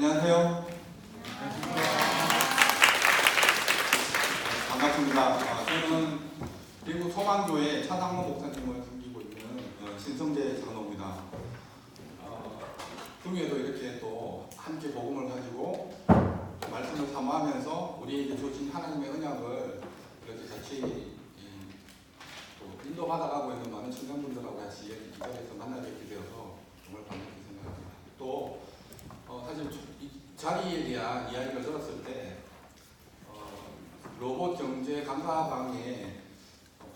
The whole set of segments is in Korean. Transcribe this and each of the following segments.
안녕하세요. 반갑습니다. 저는 대구 소망교회 차상모 목사님을 섬기고 있는 신성재 장로입니다. 중에도 이렇게 또 함께 복음을 가지고 말씀을 사모하면서 우리에게 주신 하나님의 언약을 이렇게 같이 또 인도받아가고 있는 많은 청년분들하고 같이 이 자리에서 만나뵙게 되어서 정말 반갑게 생각합니다. 또 사실 이 자리에 대한 이야기를 들었을 때 로봇 경제 강사방에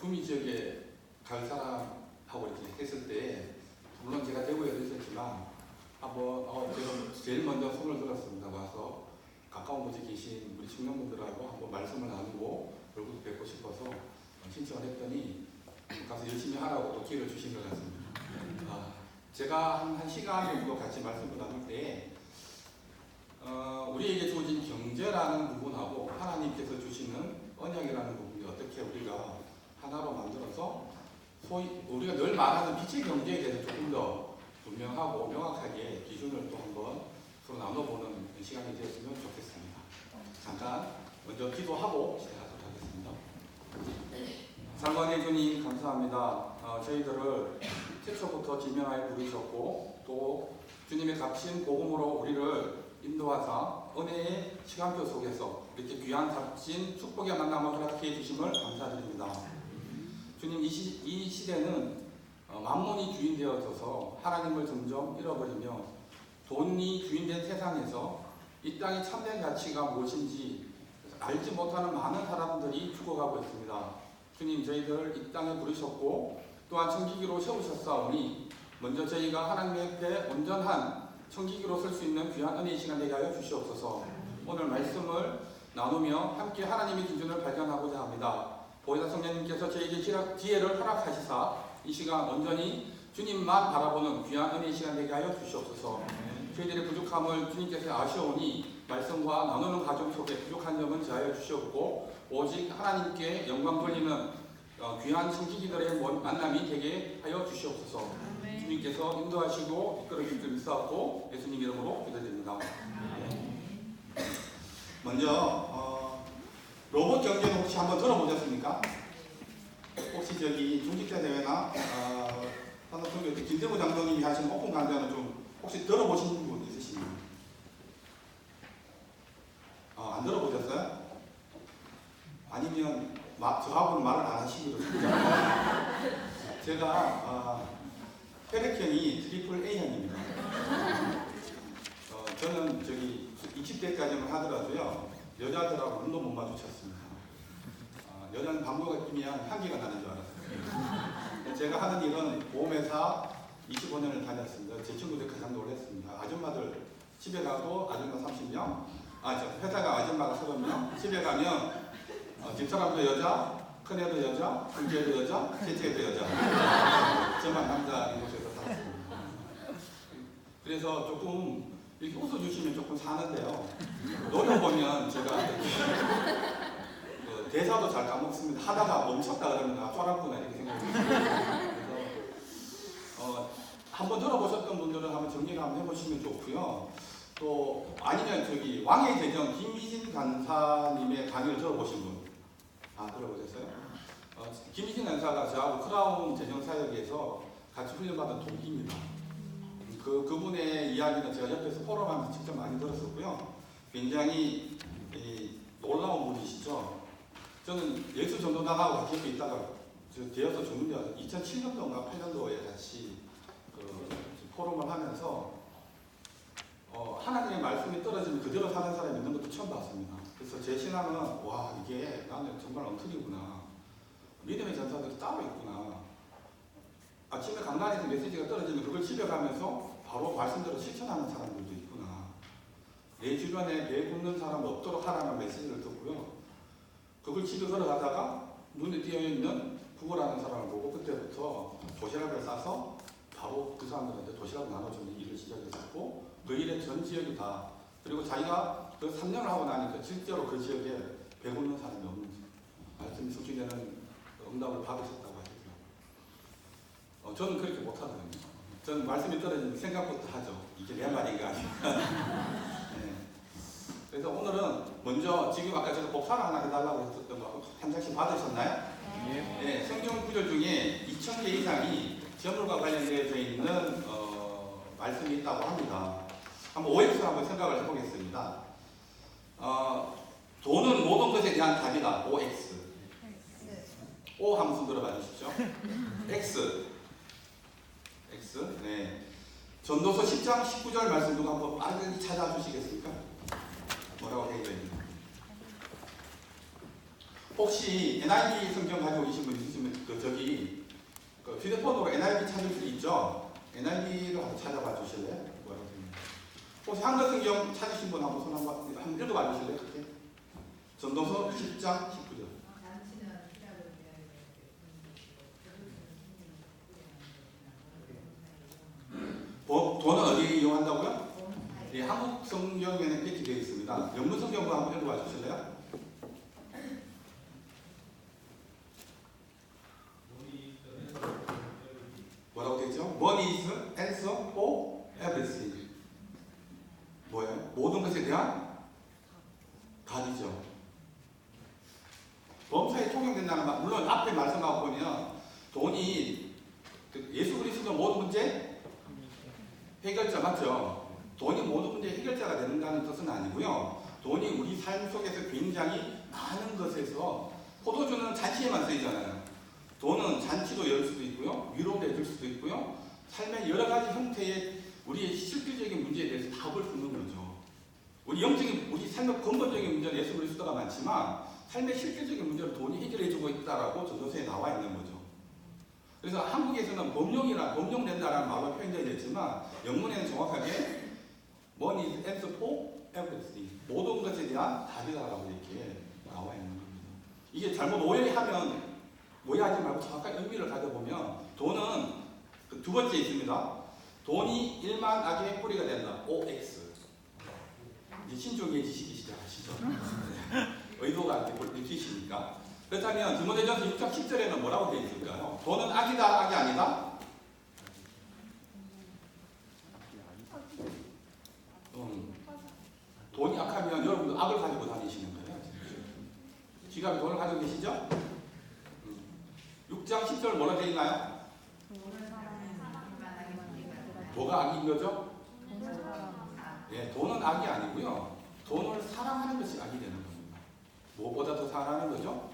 구미 지역에 갈 사람하고 이렇게 했을 때 물론 제가 대구에도 있었지만 한번 제일 먼저 손을 들었습니다. 와서 가까운 곳에 계신 우리 청년분들하고 한번 말씀을 나누고 얼굴 뵙고 싶어서 신청을 했더니 가서 열심히 하라고 또 기회를 주신 것 같습니다. 제가 한 시간 정도 같이 말씀을 나눌 때 우리에게 주어진 경제라는 부분하고 하나님께서 주시는 언약이라는 부분이 어떻게 우리가 하나로 만들어서 소위 우리가 늘 말하는 빛의 경제에 대해서 조금 더 분명하고 명확하게 기준을 또 한번 서로 나눠보는 시간이 되었으면 좋겠습니다. 잠깐 먼저 기도하고 시작하도록 하겠습니다. 사랑하는 주님 감사합니다. 저희들을 태초부터 지명하여 부르셨고 또 주님의 값진 복음으로 우리를 인도하사 은혜의 시간표 속에서 이렇게 귀한 값진 축복의 만남을 허락해 주심을 감사드립니다. 주님, 이 시대는 만몬이 주인 되어져서 하나님을 점점 잃어버리며 돈이 주인된 세상에서 이 땅의 참된 가치가 무엇인지 알지 못하는 많은 사람들이 죽어가고 있습니다. 주님, 저희들을 이 땅에 부르셨고 또한 청지기로 세우셨사오니 먼저 저희가 하나님의 앞에 온전한 청지기로 설 수 있는 귀한 은혜의 시간 되게 하여 주시옵소서. 오늘 말씀을 나누며 함께 하나님의 기준을 발견하고자 합니다. 보혜사 성령님께서 저에게 지혜를 허락하시사 이 시간 온전히 주님만 바라보는 귀한 은혜의 시간 되게 하여 주시옵소서. 저희들의 부족함을 주님께서 아시오니 말씀과 나누는 과정 속에 부족한 점은 제하여 주시옵고 오직 하나님께 영광 돌리는 귀한 청지기들의 만남이 되게 하여 주시옵소서. 주님께서 인도하시고 이끌어 주실 줄 믿사옵고 예수님 이름으로 기도드립니다. 먼저 로봇 경제는 혹시 한번 들어보셨습니까? 혹시 저기 중직자 대회나 산업통계 김대구 장로님이 하신 오픈 강좌는 좀 혹시 들어보신 분 있으신가요? 안 들어보셨어요? 아니면 저하고는 말을 안 하시기로 제가 혈액형이 트리플 A형입니다. 저는 저기 20대까지만 하더라도요 여자들하고 눈도 못 마주쳤습니다. 여자는 방구가 끼면 향기가 나는 줄 알았어요. 제가 하는 일은 보험회사 25년을 다녔습니다. 제 친구들 가장 놀랐습니다. 아줌마들 집에 가도 아줌마 30명, 회사가 아줌마가 30명, 집에 가면 집사람도 여자, 큰애도 여자, 둘째도 여자, 셋째도 여자. 저만 남자인 곳에서 살았습니다. 그래서 조금 이렇게 웃어주시면 조금 사는데요. 노려보면 제가 대사도 잘 까먹습니다. 하다가 멈췄다 그러면 쫄았구나 이렇게 생각해요. 그래서 한번 들어보셨던 분들은 한번 정리를 한번 해보시면 좋고요. 또 아니면 저기 왕의 재정 김희진 간사님의 강의를 들어보신 분 들어보셨어요? 김희진 간사가 저하고 크라운 재정사역에서 같이 훈련받은 동기입니다. 그분의 이야기는 제가 옆에서 포럼하면서 직접 많이 들었었고요. 굉장히 놀라운 분이시죠. 저는 예수 전도단하고 같이 옆에 있다가 되어서 죽는데 2007년도인가 8년도에 같이 포럼을 하면서 하나님의 말씀이 떨어지면 그대로 사는 사람이 있는 것도 처음 봤습니다. 그래서 제 신앙은 이게 나는 정말 엉터리구나. 믿음의 전사들이 따로 있구나. 아침에 강단에서 메시지가 떨어지면 그걸 집에 가면서 바로 말씀대로 실천하는 사람들도 있구나. 내 주변에 내 굶는 사람 없도록 하라는 메시지를 듣고요. 그걸 집에 걸어가다가 눈에 띄어있는 구걸하는 사람을 보고 그때부터 도시락을 싸서 바로 그 사람들한테 도시락을 나눠주는 일을 시작했었고 그 일에 전 지역이 다 그리고 자기가 그 3년을 하고 나니까 실제로 그 지역에 배고픈 사람이 없는지 말씀이 소개되는 응답을 받으셨다고 하시더라고요. 저는 그렇게 못하거든요. 저는 말씀이 떨어지면 생각부터 하죠. 이게 내 말인가 아닌가. 그래서 오늘은 먼저 지금 아까 제가 복사를 하나 해달라고 했었던 거 한 장씩 받으셨나요? 네, 성경 구절 중에 2000개 이상이 재물과 관련되어 있는 말씀이 있다고 합니다. 한번 OX를 한번 생각을 해보겠습니다. 돈은 모든 것에 대한 답이다. OX. O 한번 손 들어봐 주십시오. X. X. 네. 전도서 10장 19절 말씀 누가 한번 빠르게 찾아주시겠습니까? 뭐라고 되어 있나요? 혹시 NIV 성경 가지고 계신 분 있으시면 저기 휴대폰으로 NIV 찾을 수 있죠? NIV로 한번 찾아봐 주실래요? 뭐라고 되어 있나요? 혹시 한글 성경 찾으신 분 한번 손 한번 읽어봐 주실래요? 그렇게? 전도서 10장 19절. 돈은 어디에 이용한다고요? 예, 한국 성경에는 이렇게 되어 있습니다. 영문 성경도 한번 읽어봐 주실래요? 뭐라고 되어 있죠? Money is answer for everything. 뭐예요? 모든 것에 대한 답이죠. 범사에 통용된다는 말, 물론 앞에 말씀하고 보면 돈이 예수 그리스도 모든 문제 해결자 맞죠? 돈이 모든 문제 해결자가 된다는 뜻은 아니고요. 돈이 우리 삶 속에서 굉장히 많은 것에서 포도주는 잔치에만 쓰이잖아요. 돈은 잔치도 열 수도 있고요. 위로도 해줄 수도 있고요. 삶의 여러 가지 형태의 우리의 실질적인 문제에 대해서 답을 주는 거죠. 우리 삶의 근본적인 문제는 예수 그리스도가 많지만 삶의 실질적인 문제를 돈이 해결해주고 있다라고 전도서에 나와 있는 거죠. 그래서 한국에서는 법령된다라는 말로 표현되어 있지만 영문에는 정확하게 money is answer for everything. 모든 것에 대한 답이다라고 이렇게 나와 있는 겁니다. 이게 잘못 오해하지 말고 정확한 의미를 가져보면 돈은 두 번째 있습니다. 돈이 일만 악의 뿌리가 된다. OX. 이제 신종의 지식이 시작하시죠. 의도가 안 되고 느끼시니까. 그렇다면 디모데전서 6장 10절에는 뭐라고 되어 있을까요? 돈은 악이다, 악이 아니다? 돈이 악하면 여러분도 악을 가지고 다니시는 거예요. 지갑에 돈을 가지고 계시죠? 6장 10절 뭐라 되어 있나요? 뭐가 악인 거죠? 네, 돈은 악이 아니고요. 돈을 사랑하는 것이 악이 되는 겁니다. 무엇보다 더 사랑하는 거죠?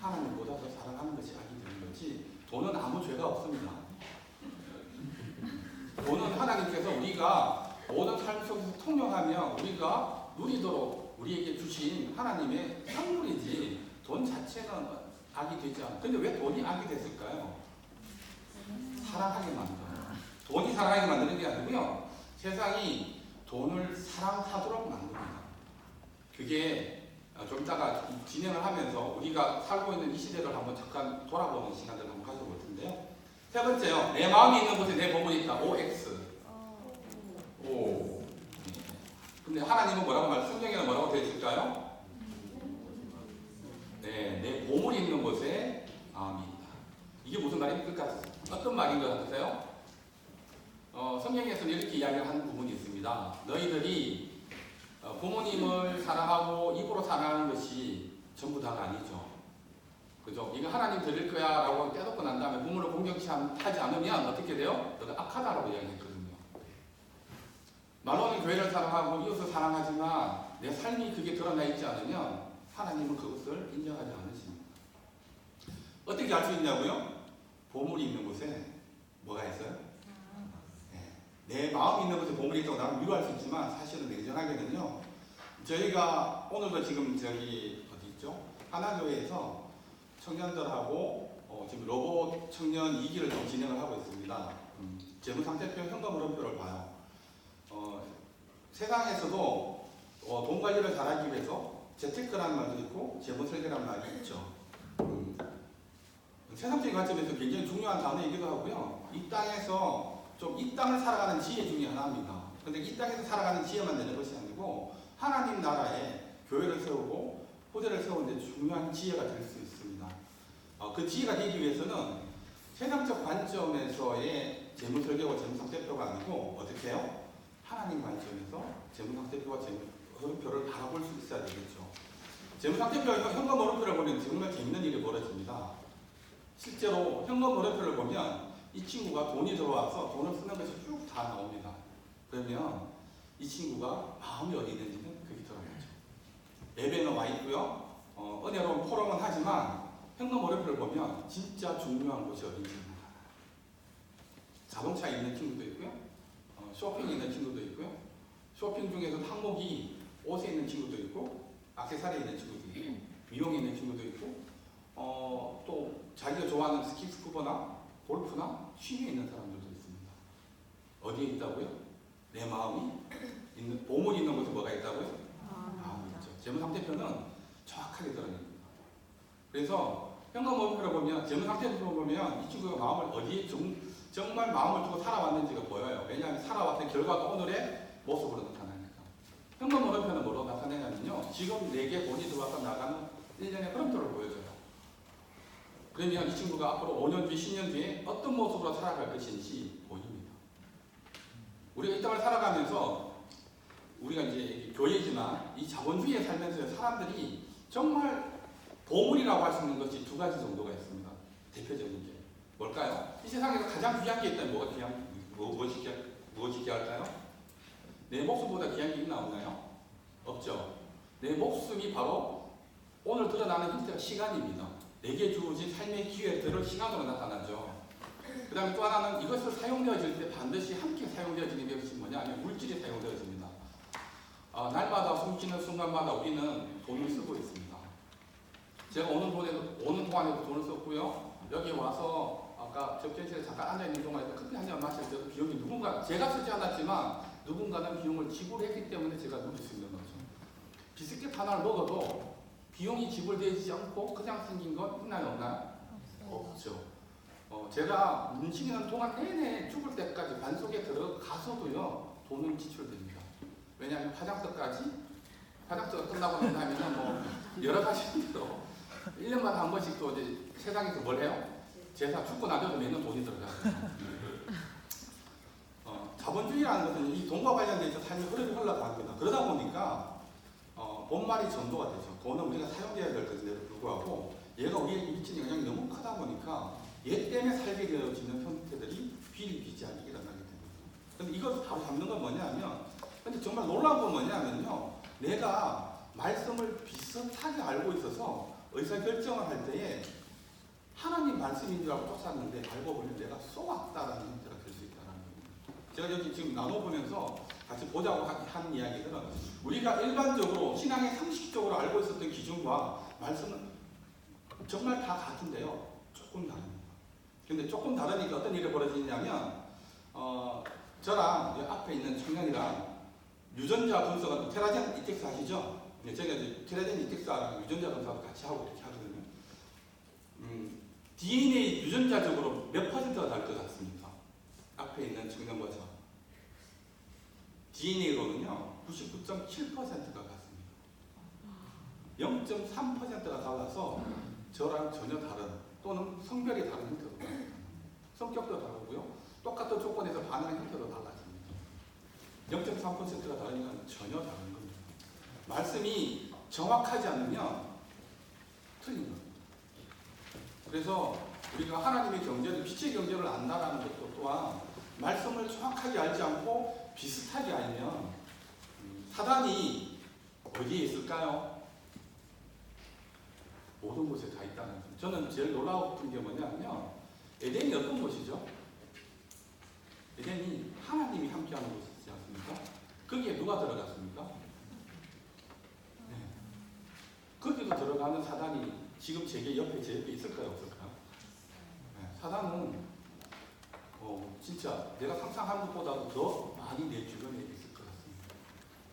하나님보다 더 사랑하는 것이 악이 되는 거지 돈은 아무 죄가 없습니다. 돈은 하나님께서 우리가 모든 삶 속에서 통용하며 우리가 누리도록 우리에게 주신 하나님의 선물이지 돈 자체는 악이 되지 않아요. 근데 왜 돈이 악이 됐을까요? 사랑하게 만들어요. 돈이 사랑하게 만드는 게 아니고요. 세상이 돈을 사랑하도록 만듭니다. 그게 좀 이따가 진행을 하면서 우리가 살고 있는 이 시대를 한번 잠깐 돌아보는 시간을 한번 가져볼 텐데요. 세 번째요. 내 마음이 있는 곳에 내 보물이 있다. OX. 오. 근데 하나님은 성경에는 뭐라고 되어 있을까요? 네, 내 보물이 있는 곳에 마음이 있다. 이게 무슨 말입니까? 어떤 말인 것 같으세요? 성경에서는 이렇게 이야기를 하는 부분이 있습니다. 너희들이 부모님을 사랑하고 입으로 사랑하는 것이 전부 다가 아니죠. 그죠? 이거 하나님 드릴 거야 라고 떼놓고 난 다음에 부모를 공격하지 않으면 어떻게 돼요? 너가 악하다라고 이야기했거든요. 말로는 교회를 사랑하고 이웃을 사랑하지만 내 삶이 그게 드러나 있지 않으면 하나님은 그것을 인정하지 않으십니다. 어떻게 알 수 있냐고요? 보물이 있는 곳에 뭐가 있어요? 내 마음이 있는 곳에 보물이 있다고 나는 위로할 수 있지만 사실은 냉정하게는요. 저희가 오늘도 지금 어디 있죠? 하나교회에서 청년들하고 지금 로봇 청년 2기를 좀 진행을 하고 있습니다. 재무상태표, 현금흐름표를 봐요. 세상에서도 돈 관리를 잘하기 위해서 재테크라는 말도 있고 재무설계라는 말이 있죠. 세상적인 관점에서 굉장히 중요한 단어이기도 하고요. 이 땅에서 이 땅을 살아가는 지혜 중에 하나입니다. 근데 이 땅에서 살아가는 지혜만 되는 것이 아니고 하나님 나라에 교회를 세우고 후대를 세우는 데 중요한 지혜가 될 수 있습니다. 그 지혜가 되기 위해서는 세상적 관점에서의 재무설계와 재무상태표가 아니고 어떻게 해요? 하나님 관점에서 재무상태표와 물음표를 바라볼 수 있어야 되겠죠. 재무상태표 현금 물음표를 보면 정말 재밌는 일이 벌어집니다. 실제로 현금 물음표를 보면 이 친구가 돈이 들어와서 돈을 쓰는 것이 쭉 다 나옵니다. 그러면 이 친구가 마음이 어디 있는지는 그게 드러나죠. 예배는 와 있고요. 은혜로운 포럼은 하지만 현금 물음표를 보면 진짜 중요한 곳이 어딘지 알아요. 자동차에 있는 친구도 있고요. 쇼핑에 있는 친구도 있고요. 쇼핑 중에서 항목이 옷에 있는 친구도 있고, 액세서리에 있는 친구도 있고, 미용에 있는 친구도 있고, 또 자기가 좋아하는 스키스쿠버나 골프나 취미에 있는 사람들도 있습니다. 어디에 있다고요? 내 마음이 있는, 보물이 있는 곳에 뭐가 있다고요? 마음이 있죠. 재무상태표는 정확하게 드러냅니다. 그래서 현금 물음표를 보면, 재무상태표를 보면 이 친구가 마음을 어디에 정말 마음을 두고 살아왔는지가 보여요. 왜냐하면 살아왔던 결과가 오늘의 모습으로 나타나니까. 현금 물음표는 뭐로 나타내냐면요, 지금 내게 돈이 들어와서 나가는 일련의 흐름표를 보여줘요. 그러면 이 친구가 앞으로 5년 뒤, 10년 뒤에 어떤 모습으로 살아갈 것인지 보입니다. 우리가 이 땅을 살아가면서 우리가 이제 교회지만 이 자본주의에 살면서 사람들이 정말 보물이라고 할 수 있는 것이 두 가지 정도가 있습니다. 대표적인 게 뭘까요? 이 세상에서 가장 귀한 게 있다면 뭐가 귀한, 무엇이 귀할까요? 내 목숨보다 귀한 게 있나 없나요? 없죠. 내 목숨이 바로 오늘 드러나는 힌트가 시간입니다. 내게 주어진 삶의 기회들을 시간으로 나타나죠. 그 다음에 또 하나는 이것을 사용되어질 때 반드시 함께 사용되어지는 것이 뭐냐면 물질이 사용되어집니다. 날마다 숨쉬는 순간마다 우리는 돈을 쓰고 있습니다. 제가 오는 동안에도 돈을 썼고요. 여기 와서 아까 접견실에 잠깐 앉아있는 동안에 커피 한 잔 마실 때도 비용이 제가 쓰지 않았지만 누군가는 비용을 지불했기 때문에 제가 누릴 수 있는 거죠. 비스킷 하나를 먹어도 비용이 지불되지 않고 그냥 생긴 건 있나요, 없나요? 없죠. 제가 문신하는 동안 내내 죽을 때까지 반속에 들어가서도요, 돈은 지출됩니다. 왜냐하면 화장서가 끝나고 난다면 뭐 여러 가지 힘들어. 1년마다 한 번씩 또 이제 세상에서 뭘 해요? 제사 죽고 나서도 매년 돈이 들어가요. 자본주의라는 것은 이 돈과 관련돼서 삶이 흘러갑니다. 그러다 보니까 본말이 전도가 되죠. 돈은 우리가 사용해야 될 것인데도 불구하고 얘가 우리에게 미치는 영향이 너무 크다 보니까 얘 때문에 살게 되어지는 형태들이 비일비재하게 일어나게 됩니다. 근데 이것을 바로 잡는 건 뭐냐면, 근데 정말 놀라운 건 뭐냐면요, 내가 말씀을 비슷하게 알고 있어서 의사결정을 할 때에 하나님 말씀인 줄 알고 쫓았는데 알고 보니 내가 쏘았다라는 형태가 될 수 있다는 겁니다. 제가 여기 지금 나눠보면서 같이 보자고 한 이야기들은 우리가 일반적으로 신앙의 상식적으로 알고 있었던 기준과 말씀은 정말 다 같은데요, 조금 다릅니다. 근데 조금 다르니까 어떤 일이 벌어지냐면, 저랑 앞에 있는 청년이랑 유전자 분석은 테라젠 이텍스 아시죠? 네, 제가 이제 테라젠 이텍스랑 유전자 분석을 같이 하고 이렇게 하거든요. DNA 유전자적으로 몇 퍼센트가 다를 것 같습니까? 앞에 있는 청년과 저. DNA로는요, 99.7%가 같습니다. 0.3%가 달라서 저랑 전혀 다른, 또는 성별이 다른 형태로 나타납니다. 성격도 다르고요, 똑같은 조건에서 반응하는 형태도 달라집니다. 0.3%가 다르니까 전혀 다른 겁니다. 말씀이 정확하지 않으면 틀린 겁니다. 그래서 우리가 하나님의 경제를, 빛의 경제를 안다라는 것도 또한 말씀을 정확하게 알지 않고 비슷하게 알면 사단이 어디에 있을까요? 모든 곳에 다 있다는 거죠. 저는 제일 놀라웠던 게 뭐냐면, 에덴이 어떤 곳이죠? 에덴이 하나님이 함께하는 곳이지 않습니까? 거기에 누가 들어갔습니까? 네. 거기도 들어가는 사단이 지금 제 옆에 있을까요, 없을까요? 네. 사단은 진짜 내가 상상하는 것보다도 더 많이 내 주변에 있을 것 같습니다.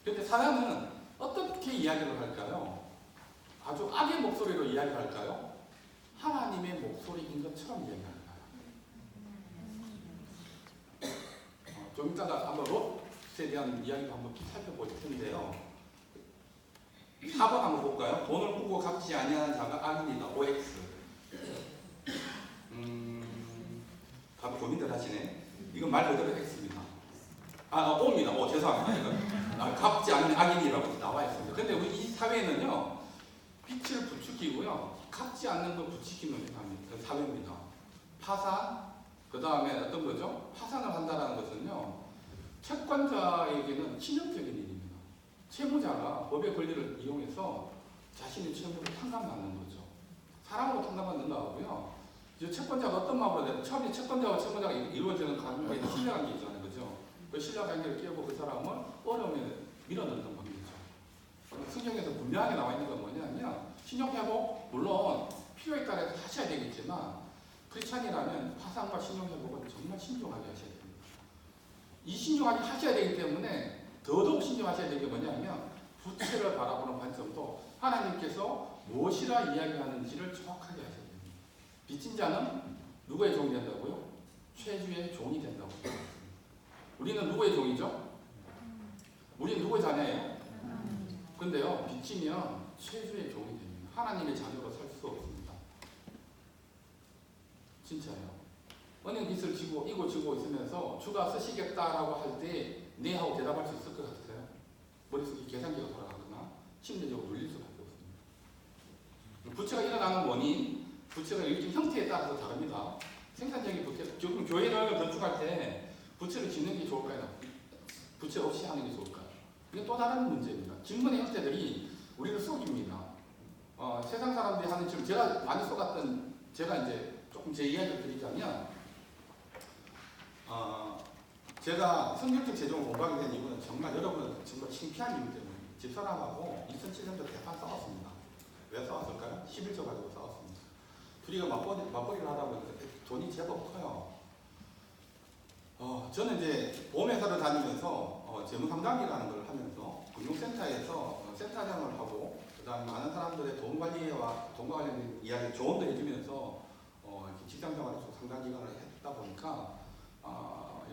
그런데 사단은 어떻게 이야기를 할까요? 아주 악의 목소리로 이야기할까요? 하나님의 목소리인 것처럼 이야기할까요? 좀 이따가 한번 롯에 대한 이야기도 한번 살펴볼 텐데요. 4번 한번 볼까요? 돈을 꾸고 갚지 아니하는 자가 악인이다. OX. 다들 고민들 하시네. 이건 말 그대로 X입니다. 옵니다. 죄송합니다. 이거 갚지 않는 악인이라고 나와 있습니다. 근데 우리 이 사회는요, 빛을 부추기고요, 갚지 않는 걸 부추기는 사회입니다. 파산, 그 다음에 어떤 거죠? 파산을 한다는 것은요, 채권자에게는 치명적인 일입니다. 채무자가 법의 권리를 이용해서 자신의 채무를 탕감받는 거죠. 사람으로 탕감받는다 하고요. 이제 채권자가 어떤 마음으로 되면 처음에 채권자와 채무자가 이루어지는 관계에 신뢰관계 있잖아요. 그죠? 그 신뢰관계를 깨고 그 사람을 어려움에 밀어넣는 겁니다. 성경에서 분명하게 나와 있는 건 뭐냐면 신용회복, 물론 필요에 따라서 하셔야 되겠지만 크리스찬이라면 파산과 신용회복은 정말 신중하게 하셔야 됩니다. 이 신중하게 하셔야 되기 때문에 더더욱 신중하셔야 되는 게 뭐냐면 부채를 바라보는 관점도 하나님께서 무엇이라 이야기하는지를 정확하게 하셔야 됩니다. 빚진 자는 누구의 종이 된다고요? 최주의 종이 된다고 합니다. 우리는 누구의 종이죠? 우리는 누구의 자녀예요? 근데요, 빚지면 최주의 종이 됩니다. 하나님의 자녀로 살 수 없습니다. 진짜요. 은행 빚을 지고 이고 지고 있으면서 주가 쓰시겠다라고 할 때 네 하고 대답할 수 있을 것 같으세요? 머릿속에 계산기가 돌아가거나 심리적으로 눌릴 수밖에 없습니다. 부채가 일어나는 원인, 부채가 일정 형태에 따라서 다릅니다. 생산적인 부채, 지금 교회를 건축할 때 부채를 짓는 게 좋을까요? 부채 없이 하는 게 좋을까요? 이게 또 다른 문제입니다. 질문의 형태들이 우리를 속입니다. 세상 사람들이 하는 질문, 제가 많이 속았던, 제가 이제 조금 제 이야기를 드리자면, 제가 성경적 재정을 공부하게 된 이유는 정말 여러분 정말 창피한 이유 때문에 집사람하고 2007년도 대판 싸웠습니다. 왜 싸웠을까요? 11조 가지고 싸웠습니다. 둘이가 맞벌이를 하다 보니까 돈이 제법 커요. 저는 이제 보험회사를 다니면서 재무상담이라는 걸 하면서 금융센터에서 센터장을 하고 그다음에 많은 사람들의 돈 관리와 돈과 관련된 이야기 조언도 해주면서 이렇게 직장생활을 좀 상당 기간을 했다 보니까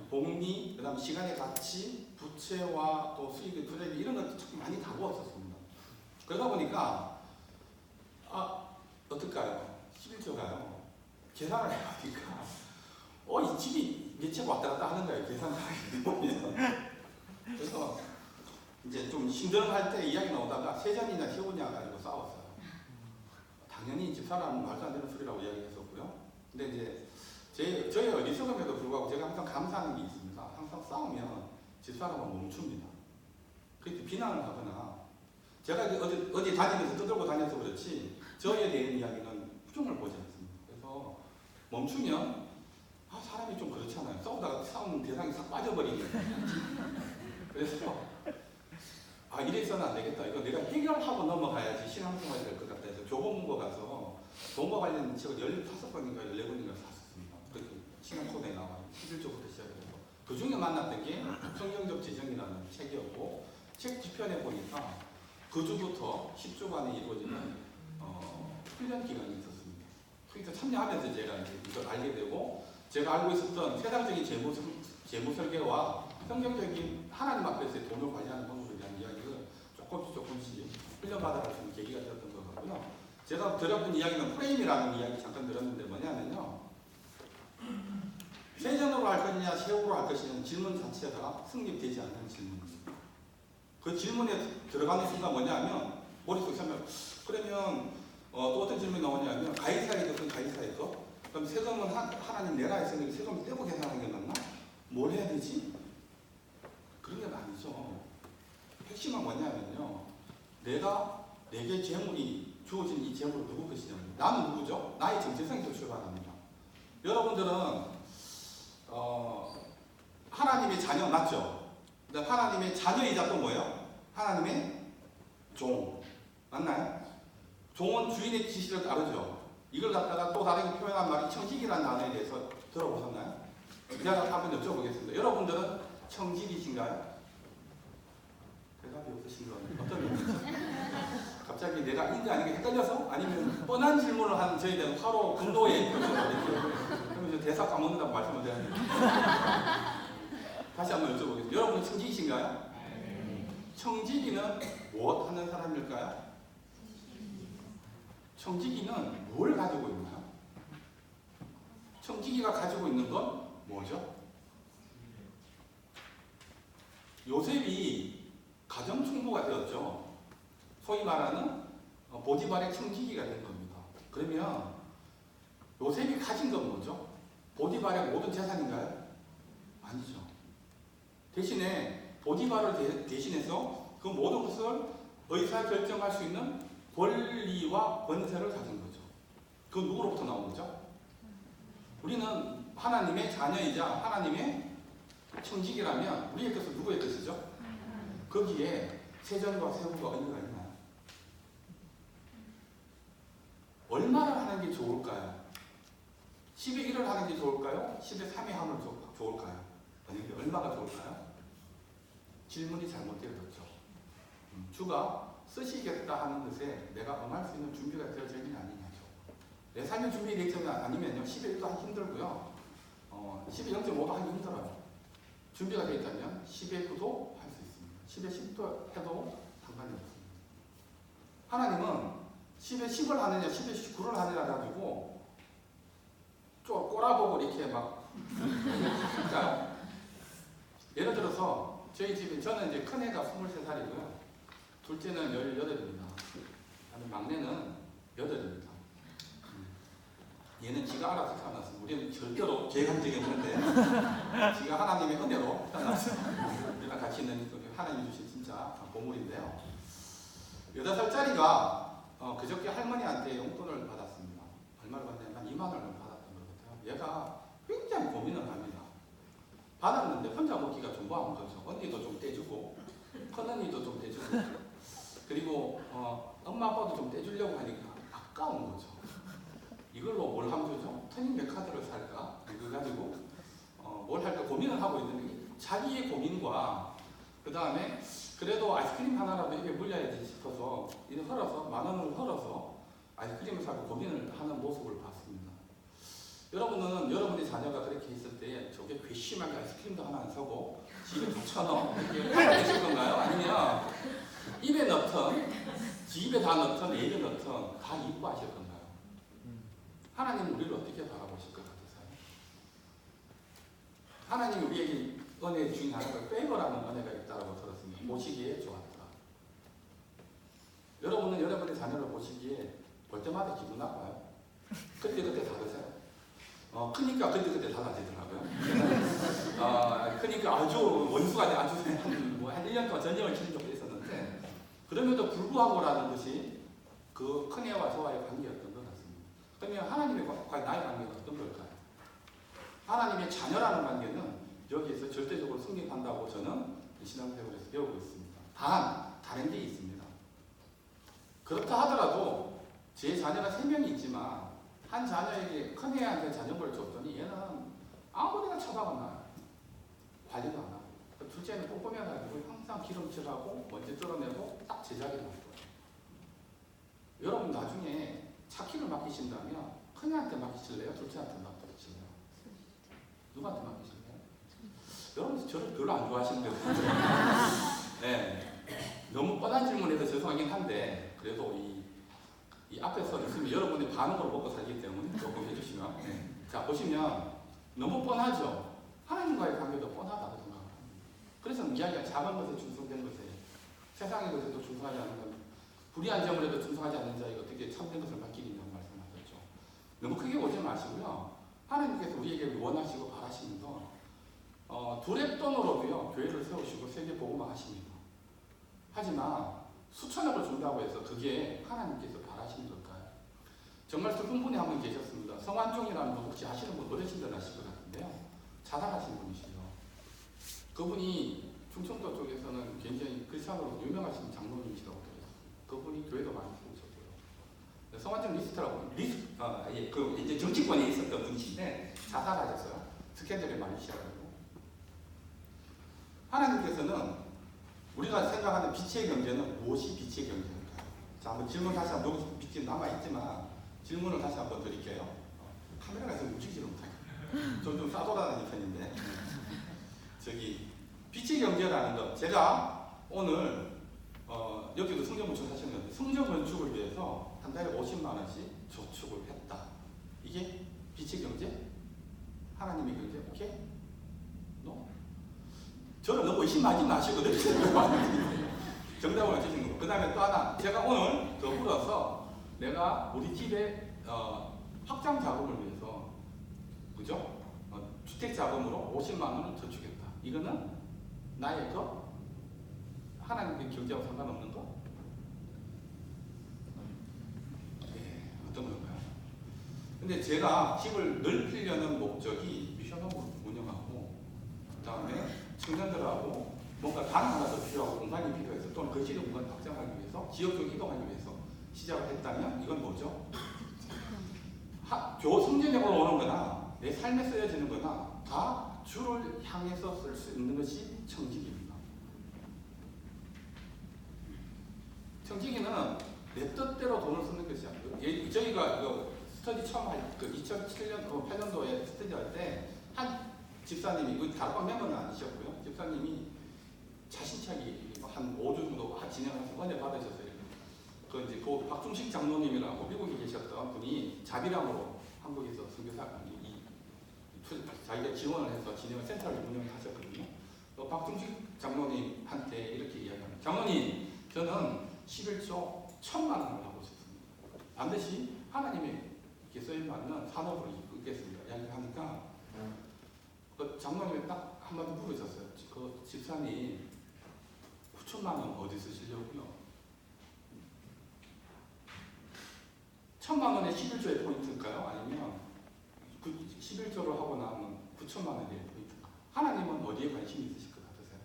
복리, 그다음 시간의 가치, 부채와 또 수익의 투자비 이런 것도 참 많이 다루었었습니다. 그러다 보니까 어떨까요? 11조가요. 계산을 해보니까 이 집이 몇 채가 왔다 갔다 하는 거예요. 계산을 하게 보면. 그래서 이제 좀 힘들어할 때 이야기 나오다가 세전이냐 세우냐 가지고 싸웠어요. 당연히 집사람은 말도 안 되는 소리라고 이야기했었고요. 근데 이제 저희 어리석음에도 불구하고 제가 항상 감사하는 게 있습니다. 항상 싸우면 집사람은 멈춥니다. 그때 비난을 하거나 제가 어디 다니면서 떠들고 다녀서 그렇지 저에 대한 이야기는 부정을 보지 않습니다. 그래서 멈추면 사람이 좀 그렇잖아요. 싸우다가 싸우는 대상이 싹 빠져버리니까. 그래서 이래서는 안 되겠다. 이거 내가 해결하고 넘어가야지 신앙생활이 될 것 같다 해서 교보문고 가서 돈과 관련 책을 15권인가 14권인가 샀습니다. 그렇게 신앙 코너에 나와요. 11조부터 시작해서. 그 중에 만났던 게 성경적 재정이라는 책이었고 책 뒤편에 보니까 그 주부터 10주간에 이루어지는 훈련 기간이 있었습니다. 그래서 참여하면서 제가 이걸 알게 되고 제가 알고 있었던 세상적인 재무 설계와 성경적인 하나님 앞에서의 돈을 관리하는 방법에 대한 이야기를 조금씩 훈련받아갈 수 있는 계기가 되었던 것 같고요. 제가 들었던 이야기는 프레임이라는 이야기 잠깐 들었는데 뭐냐면요. 세전으로 할 것이냐 세후로 할 것이냐는 질문 자체가 성립되지 않는 질문입니다. 그 질문에 들어가는 순간 뭐냐면 머릿속에 하면 그러면 또 어떤 질문이 나오냐면 가이사의 것은 가이사의 것 그럼 세금은 하나님 내라 했으니까 세금을 떼고 계산하는 게 맞나? 뭘 해야 되지? 그런 게 아니죠. 핵심은 뭐냐면요. 내게 재물이 주어진 이 재물은 누구 것이냐면 나는 누구죠? 나의 정체성에서 출발합니다. 여러분들은 하나님의 자녀 맞죠? 하나님의 자녀이자 또 뭐예요? 하나님의 종 맞나요? 종은 주인의 지시를 따르죠. 이걸 갖다가 또 다르게 표현한 말이 청직이라는 단어에 대해서 들어보셨나요? 제가 한번 여쭤보겠습니다. 여러분들은 청직이신가요? 대답이 없으신 것 같아요. 어떤 분이죠? 갑자기 내가 인가 아닌 게 헷갈려서? 아니면 뻔한 질문을 하는 저에 대한 화로 분노에 그러면 이제 대사 까먹는다고 말씀을 드렸는데 다시 한번 여쭤보겠습니다. 여러분은 청직이신가요? 청직이는 무엇 하는 사람일까요? 청지기는 뭘 가지고 있나요? 청지기가 가지고 있는 건 뭐죠? 요셉이 가정충부가 되었죠. 소위 말하는 보디발의 청지기가 된 겁니다. 그러면 요셉이 가진 건 뭐죠? 보디발의 모든 재산인가요? 아니죠. 대신에 보디발을 대신해서 그 모든 것을 의사결정할 수 있는 권리와 권세를 가진 거죠. 그건 누구로부터 나온 거죠? 우리는 하나님의 자녀이자 하나님의 청지기라면 우리의 뜻은 누구의 뜻이죠? 거기에 세전과 세후가 의미가 있나요? 얼마나 하는 게 좋을까요? 10의 1을 하는 게 좋을까요? 10의 3의 하면 좋을까요? 아니, 얼마가 좋을까요? 질문이 잘못되어졌죠. 주가 쓰시겠다 하는 것에 내가 응할 수 있는 준비가 되어져 있는 아니냐죠. 내 삶의 준비되어 있지 아니면요, 10의 1도 하기 힘들고요. 10의 0.5도 하기 힘들어요. 준비가 되어 있다면 10의 9도 할 수 있습니다. 10의 10도 해도 상관이 없습니다. 하나님은 10의 10을 하느냐 10의 9를 하느냐 가지고 좀 꼬라보고 이렇게 막 그러니까요. 예를 들어서 저희 집에 저는 이제 큰애가 23살이고요. 둘째는 18입니다. 막내는 8입니다. 얘는 지가 알아서 태어났습니다. 우리는 절대로 계획적이 없는데 지가 하나님의 은혜로 태어났어요. 우리랑 같이 있는 하나님이 주신 진짜 보물인데요. 8살짜리가 그저께 할머니한테 용돈을 받았습니다. 얼마를 받냐면 한 2만 원을 받았던 것 같아요. 얘가 굉장히 고민을 합니다. 받았는데 혼자 먹기가 좀 뭐한 거죠. 언니도 좀 떼주고 큰언니도 좀 떼주고 그리고 엄마 아빠도 좀 떼주려고 하니까 아까운 거죠. 이걸로 뭘 하면 좋죠? 터닝백 카드를 살까? 이거 가지고 뭘 할까 고민을 하고 있는데 자기의 고민과 그 다음에 그래도 아이스크림 하나라도 입에 물려야지 싶어서 이를 헐어서 10,000원을 헐어서 아이스크림을 사고 고민을 하는 모습을 봤습니다. 여러분은 여러분의 자녀가 그렇게 있을 때 저게 괘씸하게 아이스크림도 하나 안 사고 집에 9,000원 이렇게 팔아내실 건가요? 아니면 입에 넣던 집에 다 넣던 내 입에 넣던 다 이뻐하실 건가요? 하나님은 우리를 어떻게 바라보실 것 같으세요? 하나님이 우리에게 은혜 중에 하나가 페이버라는 은혜가 있다고 들었습니다. 보시기에 좋았다. 여러분은 여러분의 자녀를 보시기에 볼 때마다 기분 나빠요? 그때 다르세요? 크니까 그때 달라지더라고요. 크니까 아주 원수가 아주 한 1년 동안 전쟁을 치른 적도 있었는데 그럼에도 불구하고라는 것이 그 큰애와 저와의 관계였던 것 같습니다. 그러면 하나님과 나의 관계는 어떤 걸까요? 하나님의 자녀라는 관계는 여기에서 절대적으로 승리한다고 저는 신앙생활에서 배우고 있습니다. 다른 게 있습니다. 그렇다 하더라도 제 자녀가 3명이 있지만 한 자녀에게 큰애한테 자녀를 줬더니 얘는 아무데나 처박아 놔요. 관리도 안 하고. 둘째는 꼼꼼해가지고 항상 기름칠하고 먼지 뜯어내고 딱 제자리에 놔둬요. 여러분 나중에 차키를 맡기신다면 큰애한테 맡기실래요? 둘째한테 맡기실래요? 누구한테 맡기실래요? 여러분 저를 별로 안 좋아하시는 것 같아요. 네. 너무 뻔한 질문해서 죄송하긴 한데 그래도 이 앞에서 있으면 여러분이 반응으로 먹고 살기 때문에 조금 해주시면 네. 자 보시면 너무 뻔하죠? 하나님과의 관계도 뻔하다고 생각합니다. 그래서 이야기가 작은 것에 충성된 것에 세상의 것에도 충성하지 않는 것 불의한 점을해도 충성하지 않는 자에게 어떻게 참된 것을 맡기겠냐고 말씀하셨죠. 너무 크게 보지 마시고요. 하나님께서 우리에게 원하시고 바라시면서 둘의 돈으로도요 교회를 세우시고 세계 복음화 하십니다. 하지만 수천억을 준다고 해서 그게 하나님께서 바라시는 걸까요? 정말 슬픈 분이 한 분 계셨습니다. 성완종이라는 분 혹시 아시는 분 어르신들 아실 것 같은데요. 자살하신 분이시죠. 그분이 충청도 쪽에서는 굉장히 크리스찬으로 유명하신 장로님이시라고 들었어요. 그분이 교회도 많이 세우셨고요. 성완종 리스트라고 그 이제 정치권에 있었던 분이신데 자살하셨어요. 스캔들에 많이 시작하고. 하나님께서는 우리가 생각하는 빛의 경제는 무엇이 빛의 경제일까요? 자, 한번 질문 다시 한번 여기 빛이 남아있지만 질문을 다시 한번 드릴게요. 카메라가 있으면 움직이지 못하게. 좀 싸돌아다니는 편인데. 빛의 경제라는 것. 제가 오늘 여기도 성전건축 하셨는데 성전건축을 위해서 한 달에 50만 원씩 저축을 했다. 이게 빛의 경제? 하나님의 경제? 오케이? No? 저를 너무 의심하지 마시거든요. 정답을 맞추신 거고. 그 다음에 또 하나, 제가 오늘 더불어서 내가 우리 집에 확장 자금을 위해서, 그죠? 주택 자금으로 50만 원을 더 주겠다. 이거는 나의 거? 하나님의 경제하고 상관없는 거? 네, 어떤 걸까요? 근데 제가 집을 넓히려는 목적이 미션홈을 운영하고, 그 다음에 청년들하고 뭔가 단 하나 더 필요하고 공간이 필요해서 또는 거실의 공간을 확장하기 위해서 지역적으로 이동하기 위해서 시작을 했다면 이건 뭐죠? 성전역으로 오는 거나 내 삶에 쓰여지는 거나 다 주를 향해서 쓸 수 있는 것이 청지기입니다. 청지기는 내 뜻대로 돈을 쓰는 것이 아니고, 저희가 이거 스터디 처음 할, 2007년, 8년도에 스터디 할 때 한 집사님이, 이거 다락방 멤버는 아니셨고요. 집사님이 자신차게 한 5주 정도 진행하면서 은혜 받으셨어요. 그 이제 박중식 장로님이라고 미국에 계셨던 분이 자비랑으로 한국에서 선교사 자기가 지원을 해서 진행을 센터를 운영을 하셨거든요. 박중식 장로님한테 이렇게 이야기합니다. 장로님, 저는 11조 1,000만 원을 하고 싶습니다. 반드시 하나님의 쓰임받는 산업을 이끌겠습니다. 이야기하니까 그 장로님이 딱 한마디 물으셨어요. 그 집사님 9천만 원 어디 쓰시려고요? 1,000만 원에 11조의 포인트일까요? 아니면 11조를 하고 나면 9천만 원의 포인트일까요? 하나님은 어디에 관심이 있으실 것 같으세요?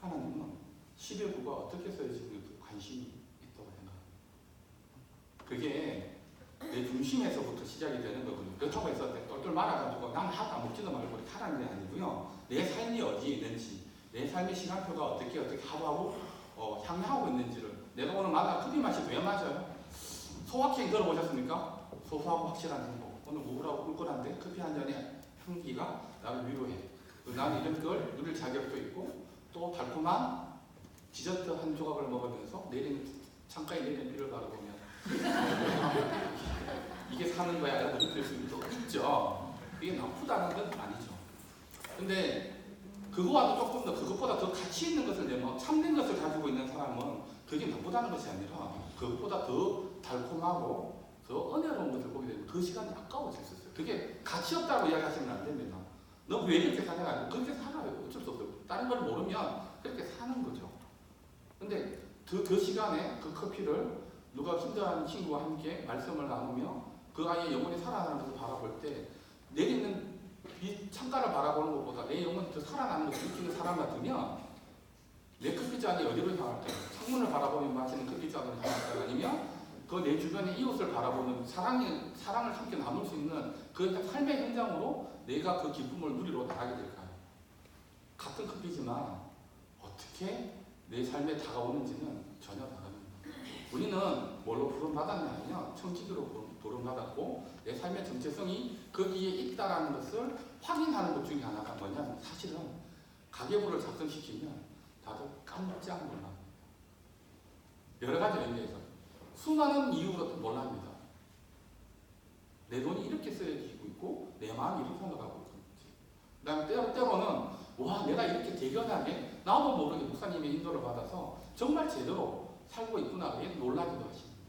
하나님은 10의 9가 어떻게 써지는지 관심이 있다고 생각합니다. 그게 내 중심에서부터 시작이 되는 거거든요. 그렇다고 해서 똘똘 말아가지고 난 하다 먹지도 말고 하라는 게 아니고요. 내 삶이 어디에 있는지, 내 삶의 시간표가 어떻게 하루하루 향하고 있는지를, 내가 오늘 마다 커피 맛이 왜 맞아요? 소확행 들어보셨습니까? 소소하고 확실한 행복. 오늘 우울하고 꿀꿀한데 커피 한 잔의 향기가 나를 위로해. 나는 이런 걸 누릴 자격도 있고, 또 달콤한 디저트 한 조각을 먹으면서 창가에 내리는 비를 바라보면 이게 사는 거야 라고 느낄 수 있죠. 이게 나쁘다는 건 아니죠. 근데 그거와도 조금 더, 그것보다 더 가치 있는 것을 내면 참된 것을 가지고 있는 사람은 그게 나쁘다는 것이 아니라 그것보다 더 달콤하고 더 은혜로운 것을 보게 되면 그 시간이 아까워질 수 있어요. 그게 가치 없다고 이야기하시면 안 됩니다. 너 왜 이렇게 사냐? 그렇게 살아요. 어쩔 수 없어요. 다른 걸 모르면 그렇게 사는 거죠. 근데 그 시간에 그 커피를 누가 힘들어하는 친구와 함께 말씀을 나누며 그 아이의 영혼이 살아나는 것을 바라볼 때 내리는 이 창가를 바라보는 것보다 내 영혼이 더 살아나는 것을 느끼는 사람 같으면 내 커피잔이 어디로 향할까요? 창문을 바라보며 마시는 커피잔으로 향할까요? 아니면 그 내 주변의 이웃을 바라보는 사랑을 함께 나눌 수 있는 그 삶의 현장으로 내가 그 기쁨을 누리러 나가게 될까요? 같은 커피지만 어떻게 내 삶에 다가오는지는 전혀 다릅니다. 우리는 뭘로 부름받았냐면 청지기로 부름받았고 내 삶의 정체성이 거기에 있다는 것을 확인하는 것 중에 하나가 뭐냐면 사실은 가계부를 작성시키면 다들 깜짝 놀랍니다. 여러 가지 의미에서 수많은 이유로 놀랍니다. 내 돈이 이렇게 쓰여지고 있고 내 마음이 이렇게 생각하고 있는지. 그 다음에 때로는 와 내가 이렇게 대견하게 나도 모르게 목사님의 인도를 받아서 정말 제대로 살고 있구나에 놀라기도 하십니다.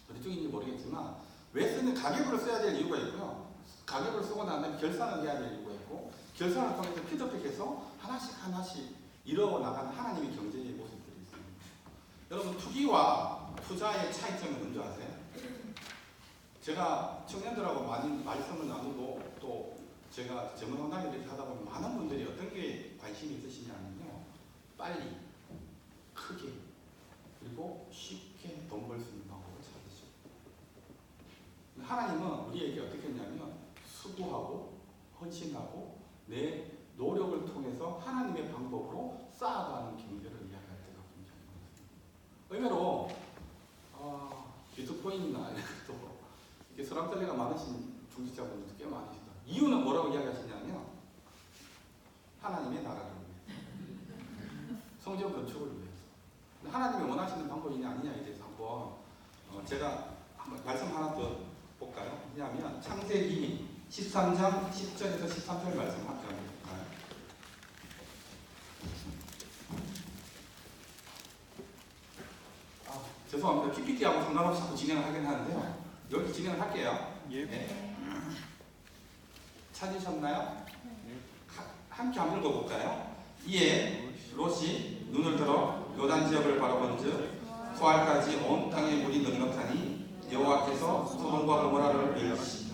어디 쪽인지 모르겠지만 왜 쓰는 가계부를 써야 될 이유가 있고요. 가계부를 쓰고 난 다음에 결산을 해야 될 이유가 있고 결산을 통해서 피드백해서 하나씩 이루어 나가는 하나님의 경제의 모습들이 있습니다. 여러분 투기와 투자의 차이점은 뭔지 아세요? 제가 청년들하고 많이 말씀을 나누고 또 제가 전문 상담을 이렇게 하다 보면 많은 분들이 어떤 게 관심이 있으시냐면요. 빨리, 크게, 그리고 쉽게 돈 벌 수 있는 방법을 찾으시죠. 하나님은 우리에게 어떻게 했냐면 수고하고 헌신하고 내 노력을 통해서 하나님의 방법으로 쌓아가는 경제를 이야기할 때가 굉장히 많습니다. 의외로 비트코인이나 이렇게 설왕설래가 많으신 중직자분들도 꽤 많으시다. 이유는 뭐라고 이야기하시냐면 하나님의 나라를 위해서, 성전 건축을 위해서. 하나님이 원하시는 방법이냐 아니냐에 대해서 한번 제가 한번 말씀 하나 더 볼까요? 왜냐하면 창세기 13장 10절에서 13절 말씀 함께 한번 볼까요? 죄송합니다. PPT하고 상관없이 자꾸 진행을 하긴 하는데요. 여기 진행을 할게요. 예. 네. 찾으셨나요? 함께 한번 읽어볼까요? 이에 롯이 눈을 들어 요단 지역을 바라본즉 소알까지 온 땅의 물이 넉넉하니 여호와께서 소돔과 고모라를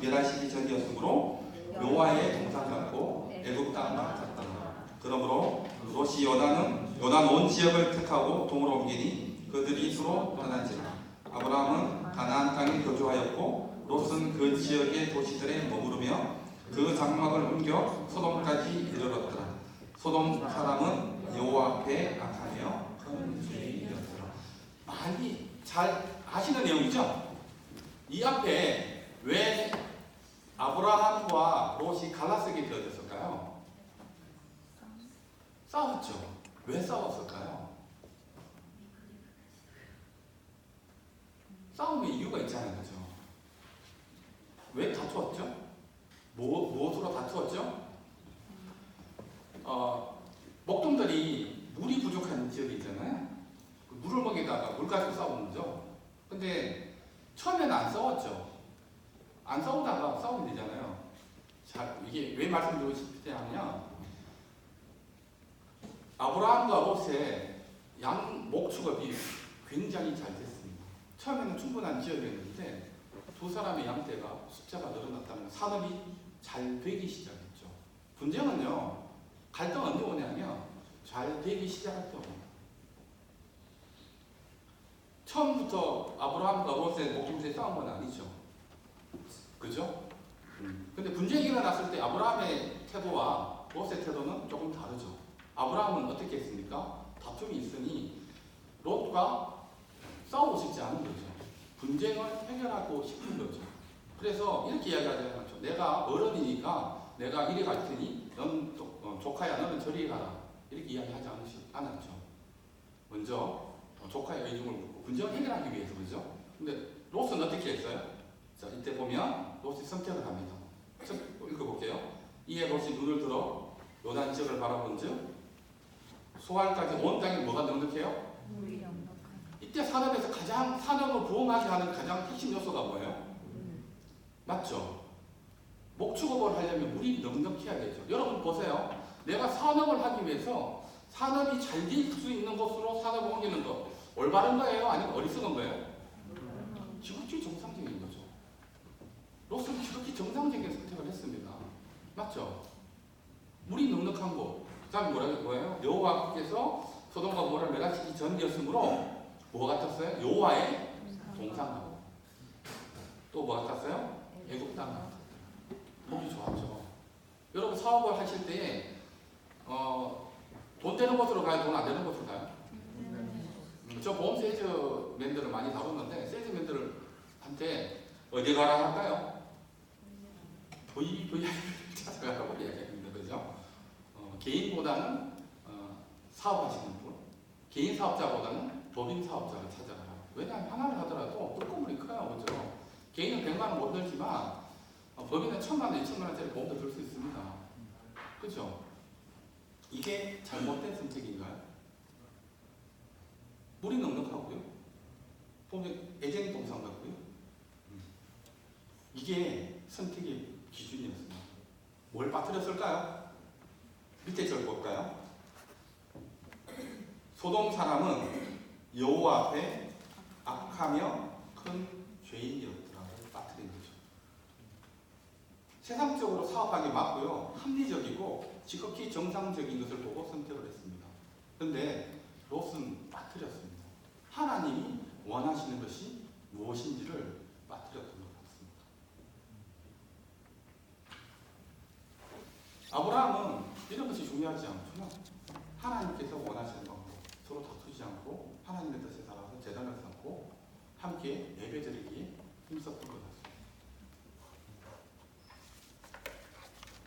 멸하시기 전이었으므로 여호와의 동산 같고 애굽 땅 같았다. 그러므로 롯이 요단 온 지역을 택하고 동으로 옮기니 그들이 서로 떠난지라. 아브라함은 가나안 땅에 거주하였고 롯은 그 지역의 도시들에 머무르며 그 장막을 옮겨 소돔까지 이르렀더라. 소돔 사람은 여호와 앞에 악하며 큰 죄인이었더라. 많이 잘 아시는 내용이죠? 이 앞에 왜 아브라함과 롯이 갈라서게 되어졌을까요? 싸웠죠. 왜 싸웠을까요? 싸움의 이유가 있잖아요. 그죠? 왜 다투었죠? 무엇으로 다투었죠? 목동들이 물이 부족한 지역이 있잖아요. 그 물을 먹이다가 물 가지고 싸우는 거죠. 근데 처음에는 안 싸웠죠. 안 싸우다가 싸우게 되잖아요. 자, 이게 왜 말씀드리고 싶냐면 아브라함과 롯의 양 목축업이 굉장히 잘 됐습니다. 처음에는 충분한 지역이었는데 두 사람의 양떼가 숫자가 늘어났다면 산업이 잘 되기 시작했죠. 분쟁은요, 갈등 언제 오냐면 잘 되기 시작할 때 옵니다. 처음부터 아브라함과 롯의 목동들이 싸운 건 아니죠. 그죠? 근데 분쟁이 일어났을 때 아브라함의 태도와 롯의 태도는 조금 다르죠. 아브라함은 어떻게 했습니까? 다툼이 있으니 롯과 싸우고 싶지 않은 거죠. 분쟁을 해결하고 싶은 거죠. 그래서 이렇게 이야기하잖아요. 내가 어른이니까 내가 이리 갈 테니 넌 조카야 너는 저리 가라. 이렇게 이야기하지 않았죠. 먼저 조카의 의중을 묻고 분쟁을 해결하기 위해서 그죠? 근데 롯은 어떻게 했어요? 자, 이때 보면 롯이 선택을 합니다. 읽어볼게요. 이에 롯이 눈을 들어 요단 지역을 바라본즉 소알까지 온 땅에 뭐가 넉넉해요? 이때 산업에서 가장 산업을 부흥하게 하는 가장 핵심 요소가 뭐예요? 맞죠? 목축업을 하려면 물이 넉넉해야 되죠. 여러분 보세요. 내가 산업을 하기 위해서 산업이 잘 될 수 있는 곳으로 산업을 옮기는 거 올바른 거예요? 아니면 어리석은 거예요? 지극히 정상적인 거죠. 롯은 지극히 정상적인 선택을 했습니다. 맞죠? 물이 넉넉한 곳. 그 다음에 뭐예요? 여호와께서 소돔과 고모라를 멸하시기 전이었으므로 뭐가 같았어요? 여호와의 동산하고 또 뭐 같았어요? 애굽 땅 같았어요. 보기 좋았죠. 여러분 사업을 하실 때 돈 되는 곳으로 가요? 돈 안 되는 곳으로 가요? 저 보험 세일즈맨들을 많이 다뤘는데 세일즈맨들한테 어디 가라 할까요? VIP를 찾아가라고 이야기합니다. 그죠? 개인보다는 사업하시는 분, 개인 사업자보다는 법인 사업자를 찾아가라. 왜냐하면 하나를 하더라도 뚜껑물이 커요. 그죠? 개인은 100만 원 못 들지만 법인은 1000만 원, 2000만 원짜리 보험도 들 수 있습니다. 그죠? 이게 잘못된 선택인가요? 물이 넉넉하고요. 보면 애정이 동산 같고요. 이게 선택의 기준이었습니다. 뭘 빠뜨렸을까요? 밑에 절 볼까요? 소돔 사람은 여호와 앞에 악하며 큰 죄인이었더라를 빠뜨린 거죠. 세상적으로 사업하기 맞고요. 합리적이고 지극히 정상적인 것을 보고 선택을 했습니다. 그런데 롯은 빠뜨렸습니다. 하나님이 원하시는 것이 무엇인지를 빠뜨렸던 것 같습니다. 아브라함은 이런 것이 중요하지 않구나. 하나님께서 원하시는 방법, 서로 다투지 않고 하나님의 뜻에 따라서 제단을 쌓고 함께 예배드리기에 힘썼던 것 같습니다.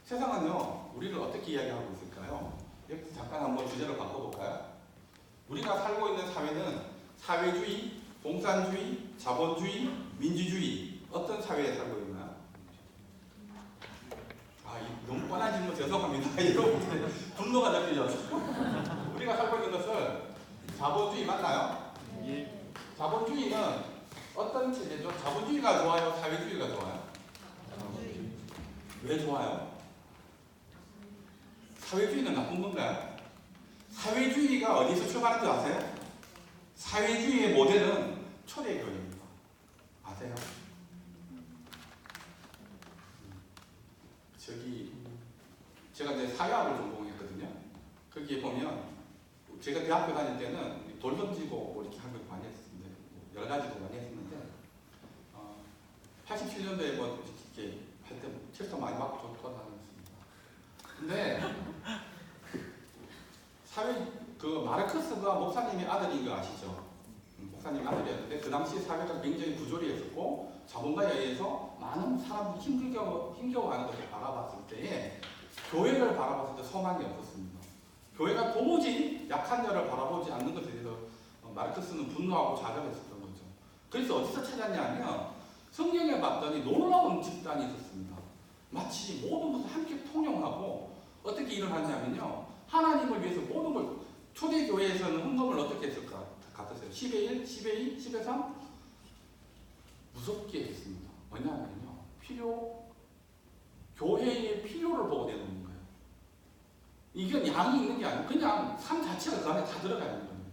세상은요, 우리를 어떻게 이야기하고 있을까요? 여기서 잠깐 한번 주제를 바꿔볼까요? 우리가 살고 있는 사회는 사회주의, 공산주의, 자본주의, 민주주의 어떤 사회에 살고 있나요? 너무 뻔한 질문 죄송합니다. 여러분들 분노가 느껴져서 우리가 살고 있는 것은 자본주의 맞나요? 예. 자본주의는 어떤 체제죠? 자본주의가 좋아요? 사회주의가 좋아요? 왜 좋아요? 사회주의는 나쁜 건가요? 사회주의가 어디서 출발한지 아세요? 사회주의의 모델은 초대교회입니다. 아세요? 제가 이제 사회학을 전공했거든요. 거기에 보면 제가 대학교 다닐 때는 돌 던지고 뭐 이렇게 한 걸 많이 했었는데 여러 가지도 많이 했었는데 87년도에 뭐 이렇게 할 때 실수 많이 맞고 돌아다녔습니다. 근데 마르크스가 목사님의 아들인 거 아시죠? 목사님 아들이었는데 그 당시 사회가 굉장히 부조리했었고 자본가에 의해서 많은 사람들이 힘겨워하는 것을 바라봤을 때에 교회를 바라봤을 때 소망이 없었습니다. 교회가 도무지 약한 자를 바라보지 않는 것에 대해서 마르크스는 분노하고 좌절했었던 거죠. 그래서 어디서 찾았냐면 성경에 봤더니 놀라운 집단이 있었습니다. 마치 모든 것을 함께 통용하고 어떻게 일을 하냐면요. 하나님을 위해서 모든 걸 초대교회에서는 헌금을 어떻게 했을 것 같으세요? 10의 1, 10의 2, 10의 3? 무섭게 했습니다. 뭐냐면요. 교회의 필요를 보고 내놓는 거예요. 이건 양이 있는 게 아니고 그냥 삶 자체가 그 안에 다 들어가 있는 겁니다.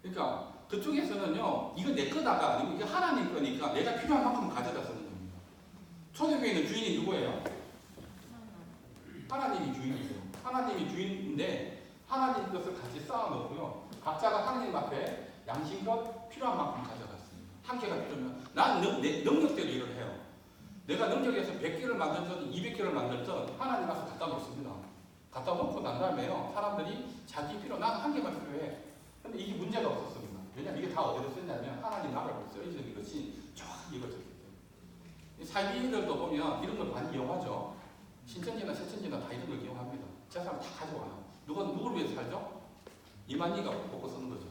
그러니까 그쪽에서는요. 이거 내 거다가 아니고 이게 하나님 거니까 내가 필요한 만큼 가져다 쓰는 겁니다. 초대교회는 주인이 누구예요? 하나님이 주인이세요. 하나님이 주인인데 하나님 것을 같이 쌓아놓고요. 각자가 하나님 앞에 양심껏 필요한 만큼 가져갔습니다. 한 개가 필요하면 난 내 능력대로 일을 해요. 내가 능력에서 100개를 만들든 200개를 만들든 하나님 앞에 갖다 놓습니다. 갖다 놓고 난 다음에요. 사람들이 자기 난 한 개만 필요해. 근데 이게 문제가 없었습니다. 왜냐면 이게 다 어디로 쓰냐면 하나님 나라로 쓰여지는 것이 정확히 이루어졌기 때문에. 사기들도 보면 이런 걸 많이 이용하죠. 신천지나 세천지나 다 이런 걸 이용합니다. 재산을 다 가져와요. 누구를 위해서 살죠? 이만희가 먹고 쓰는 거죠.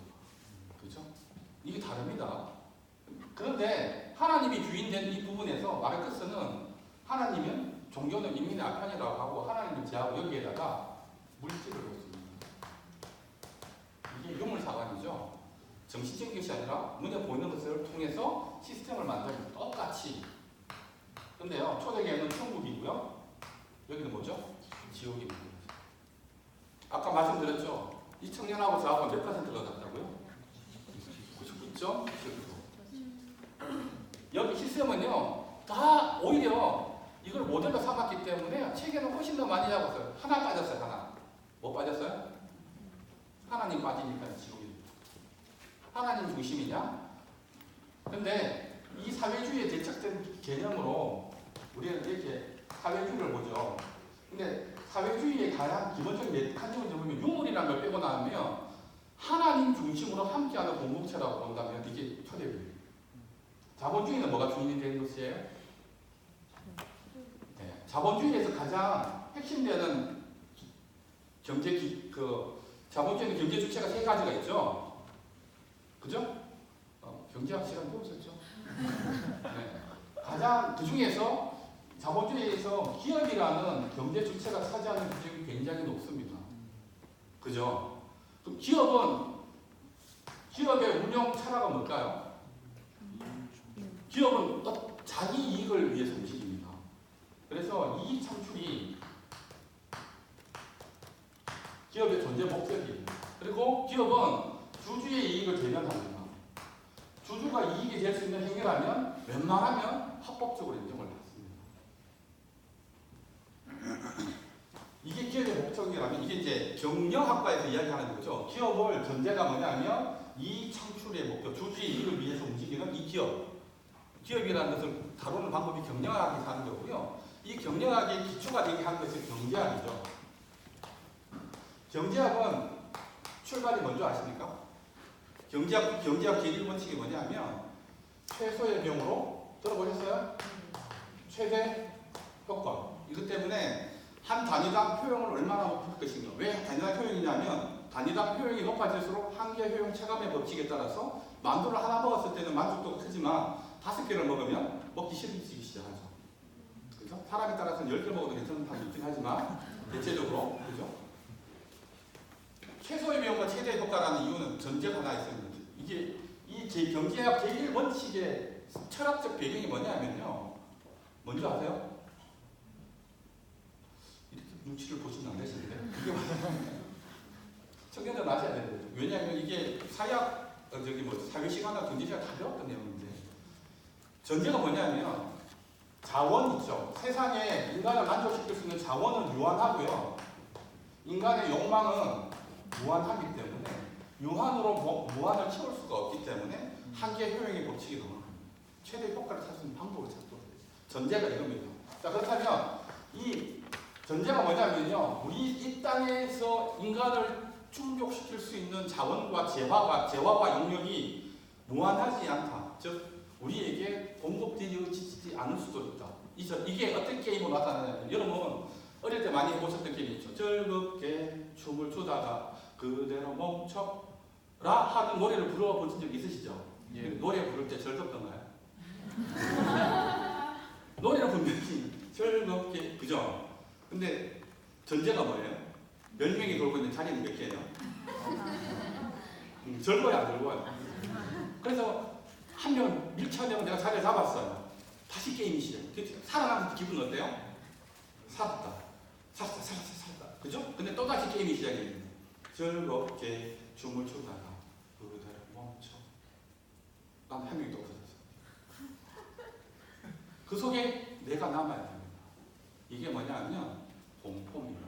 그렇죠? 이게 다릅니다. 그런데 하나님이 주인된 이 부분에서 마르크스는 하나님은 종교는 인민의 아편이라고 하고 하나님을 제하고 여기에다가 물질을 놓습니다. 이게 유물사관이죠. 정신적인 것이 아니라 눈에 보이는 것을 통해서 시스템을 만들면 똑같이. 근데요, 초대교회는 천국이고요. 여기는 뭐죠? 지옥입니다. 아까 말씀드렸죠? 이 청년하고 저하고 몇 퍼센트가 같다고요? 99.9%. 여기 시스템은요, 다 오히려 이걸 모델로 삼았기 때문에 체계는 훨씬 더 많이 잡았어요. 하나 빠졌어요, 하나. 뭐 빠졌어요? 하나님 빠지니까 지옥입니다. 하나님 중심이냐? 근데 이 사회주의에 대척된 개념으로 우리는 이렇게 사회주의를 보죠. 근데 사회주의의 가장 기본적인 메커니즘을 보면 유물이라는 걸 빼고 나면 하나님 중심으로 함께하는 공동체라고 본다면 이게 초대교회예요. 자본주의는 뭐가 주인이 되는 것이에요? 네, 자본주의에서 가장 핵심되는 자본주의는 경제 주체가 세 가지가 있죠. 그죠? 경제학 시간 배우셨죠? 네. 가장 그 중에서 자본주의에서 기업이라는 경제 주체가 차지하는 비중이 굉장히 높습니다. 그죠? 그럼 기업의 운영 철학은 뭘까요? 기업은 자기 이익을 위해서 움직입니다. 그래서 이익 창출이 기업의 존재 목적이에요. 그리고 기업은 주주의 이익을 대변합니다. 주주가 이익이 될 수 있는 행위라면 웬만하면 합법적으로 인정을 받습니다. 이게 기업의 목적이라면 이게 이제 경영학과에서 이야기하는 거죠. 기업을 전제가 뭐냐면 이익 창출의 목표, 주주의 이익을 위해서 움직이는 이 기업이라는 것을 다루는 방법이 경영학에서 하는 거고요. 이 경영학의 기초가 되게 하는 것이 경제학이죠. 경제학은 출발이 뭔지 아십니까? 경제학 제1원칙이 뭐냐면 최소의 비용으로 들어보셨어요? 최대 효과. 이것 때문에 한 단위당 효용을 얼마나 높일 것인가. 왜 단위당 효용이냐면 단위당 효용이 높아질수록 한계 효용 체감의 법칙에 따라서 만두를 하나 먹었을 때는 만족도가 크지만 5개를 먹으면 먹기 싫어지기 시작하죠. 그죠? 사람에 따라서는 10개 먹어도 괜찮은 사람이 있긴 하지만 대체적으로 그죠? 최소의 비용과 최대의 효과라는 이유는 전제가 하나 있습니다. 이게 이 이 경제학 제1원칙의 철학적 배경이 뭐냐면요. 뭔지 아세요? 이렇게 눈치를 보시면 안 되시는데 이게 청년들 아셔야 되는 거죠. 왜냐하면 이게 사회 시간이나 경제 시간 다 배웠던 내용인데 전제가 뭐냐면 자원 있죠. 세상에 인간을 만족시킬 수 있는 자원은 유한하고요. 인간의 욕망은 무한하기 때문에 유한으로 무한을 채울 수가 없기 때문에 한계 효용의 법칙이 나옵니다. 최대 효과를 찾을 수 있는 방법을 찾도록 돼요. 전제가 이겁니다. 자, 그렇다면 이 전제가 뭐냐면요. 우리 이 땅에서 인간을 충족시킬 수 있는 자원과 재화와 영역이 무한하지 않다. 즉 우리에게 공급되어지지 않을 수도 있다. 이게 어떤 게임으로 나타나냐면 여러분 어릴 때 많이 해보셨던 게임 있죠. 즐겁게 춤을 추다가 그대로 멈춰라 하는 노래를 불러보신 적 있으시죠? 예. 노래 부를 때 즐겁던가요? 노래는 분명히 즐겁게 그죠? 근데 전제가 뭐예요? 10명이 돌고 있는 자리는 몇 개예요? 즐거워요 안 즐거워요? 그래서 한 명 밀쳐내고 내가 자리를 잡았어요. 다시 게임이 시작. 살아나는 기분 어때요? 살았다. 그죠? 근데 또다시 게임이 시작해요. 즐겁게 춤을 추다가 그대로 멈춰. 난 한 명이 또 없어졌어. 그 속에 내가 남아야 됩니다. 이게 뭐냐면 공포입니다.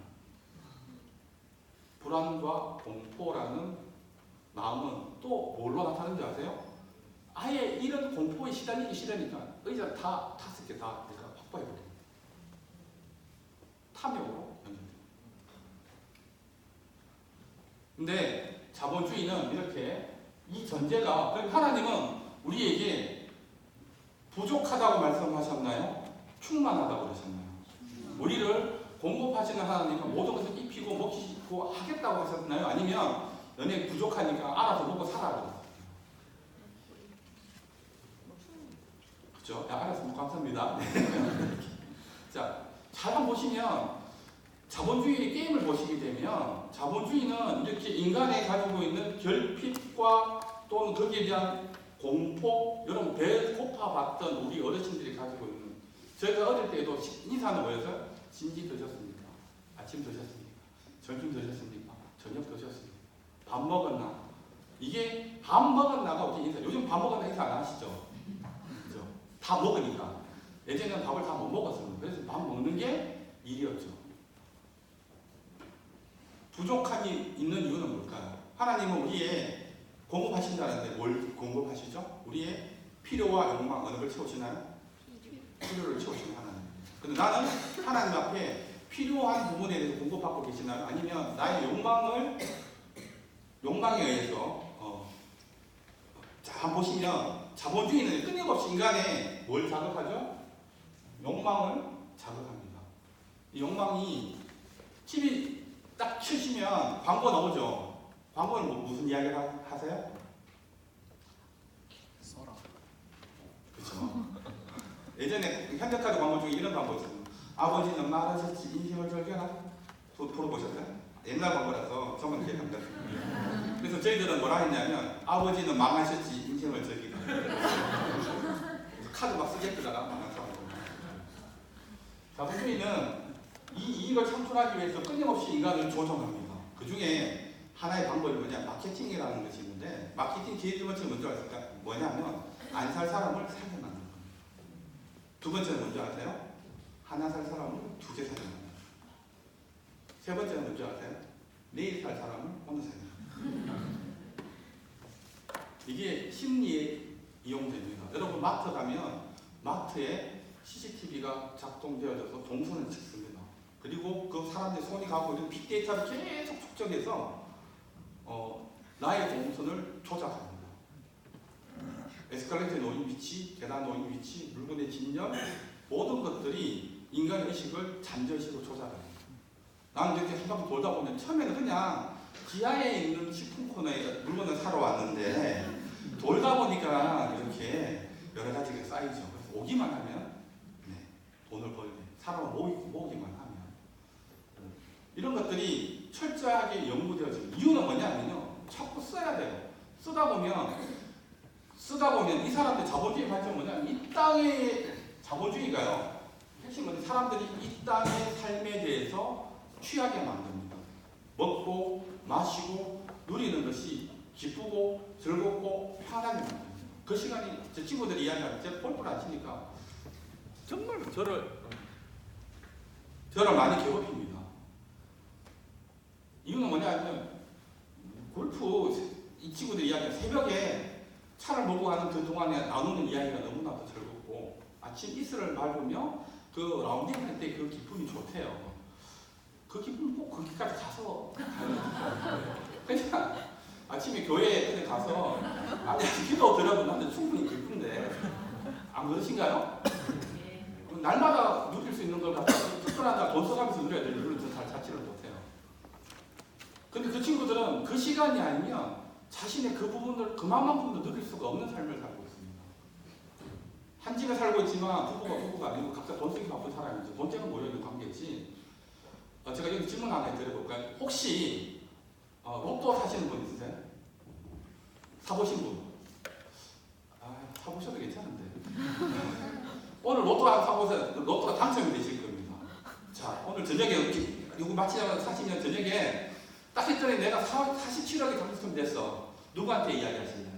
불안과 공포라는 마음은 또 뭘로 나타나는지 아세요? 아예 이런 공포에 시달리기 싫으니까 의자 다 5개 다 내가 확보해버려요. 탐욕으로 연결돼요. 근데 자본주의는 이렇게 이 전제가 하나님은 우리에게 부족하다고 말씀하셨나요? 충만하다고 그러셨나요? 우리를 공급하시는 하나님은 모든 것을 입히고 먹히고 하겠다고 하셨나요? 아니면 너네 부족하니까 알아서 먹고 살아라. 그렇죠? 알았습니다. 감사합니다. 자, 잘 한번 보시면 자본주의 게임을 보시게 되면 자본주의는 이렇게 인간이 가지고 있는 결핍과 또는 거기에 대한 공포, 여러분 배 고파봤던 우리 어르신들이 가지고 있는 저희가 어릴 때도 인사는 뭐였어요? 진지 드셨습니까? 아침 드셨습니까? 점심 드셨습니까? 저녁 드셨습니까? 밥 먹었나? 이게 밥 먹었나가 어떻게 인사? 요즘 밥 먹었나 인사 안 하시죠? 그죠? 다 먹으니까. 예전에는 밥을 다 못 먹었습니다. 그래서 밥 먹는 게 일이었죠. 부족함이 있는 이유는 뭘까요? 하나님은 우리의 공급하신다는데 뭘 공급하시죠? 우리의 필요와 욕망 어느 걸 채우시나요? 필요를 채우시는 하나님. 근데 나는 하나님 앞에 필요한 부분에 대해서 공급받고 계시나요? 아니면 나의 욕망에 의해서 자, 한번 보시면 자본주의는 끊임없이 인간의 뭘 자극하죠? 욕망을 자극합니다. 이 욕망이 TV 딱 켜시면 광고 나오죠. 광고는 무슨 이야기를 하세요? 써라. 그렇죠. 예전에 현대카드 광고 중에 이런 광고 있어요. 아버지는 말하셨지 인심을 즐겨라. 들어보셨어요? 옛날 광고라서 정말 기억합니다. 그래서 저희들은 뭐라 했냐면 아버지는 망하셨지 인생을 즐기라. 카드 막 쓰겠더라 망하셨다고. 자본주의는 이 이익을 창출하기 위해서 끊임없이 인간을 조종합니다. 그 중에 하나의 방법이 뭐냐? 마케팅이라는 것이 있는데 마케팅 제일 첫 번째 먼저 알까? 뭐냐면 안 살 사람을 살게 만드는 겁니다. 두 번째는 뭔지 아세요? 하나 살 사람을 2개 살게 만드는 겁니다. 세 번째는 뭔지 아세요? 내일 살 사람을 오늘 살게 만드는 겁니다. 이게 심리에 이용됩니다. 여러분 마트 가면 마트에 CCTV가 작동되어져서 동선을 찍습니다. 그리고 그 사람들의 손이 갖고 있는 빅데이터를 계속 축적해서 나의 동선을 조작합니다. 에스컬레이터에 놓인 위치, 계단 놓인 위치, 물건의 진열 모든 것들이 인간의 의식을 잠재의식으로 조작합니다. 나는 이렇게 한 바퀴 돌다 보면 처음에는 그냥 지하에 있는 식품 코너에 물건을 사러 왔는데 돌다 보니까 이렇게 여러 가지가 쌓이죠. 그래서 오기만 하면 돈을 벌게, 사람을 모으기만 하면 이런 것들이 철저하게 연구되어지는 이유는 뭐냐면요. 자꾸 써야 돼요. 쓰다 보면 쓰다 보면 이 사람들 자본주의 관점 뭐냐면 이 땅의 자본주의가요. 핵심은 사람들이 이 땅의 삶에 대해서 취하게 만듭니다. 먹고 마시고 누리는 것이 기쁘고 즐겁고 편하게 만듭니다. 그 시간이 제 친구들이 이야기하면 제가 골프를 안 치니까 정말 저를 많이 괴롭힙니다. 이유는 뭐냐면 골프 이 친구들이 이야기하면 새벽에 차를 몰고 가는 그 동안에 나누는 이야기가 너무나도 즐겁고 아침 이슬을 밟으며 그 라운딩 할 때 그 기쁨이 좋대요. 그 기쁨 꼭 거기까지 가서 그냥 아침에 교회에 가서 아니 기도 드려도 나는 충분히 기쁜데 안 그러신가요? 날마다 누릴 수 있는 걸 갖다 특별한 날 돈 써가면서 누려야 되는데 그걸 잘 자취를 못해요. 근데 그 친구들은 그 시간이 아니면 자신의 그 부분을 그만큼도 누릴 수가 없는 삶을 살고 있습니다. 한 집에 살고 있지만 부부가 아니고 각자 돈 쓰기 바쁜 사람이지 돈 때문에 모여있는 관계지. 제가 여기 질문 하나 드려볼까요? 혹시 로또 사시는 분 있으세요? 사보신 분? 사보셔도 괜찮은데. 오늘 로또 사보세요. 로또가 당첨이 되실 겁니다. 자, 오늘 저녁에 이거 마치자마자 사시면 저녁에 딱 했더니 내가 47억이 당첨됐어. 누구한테 이야기하시나요?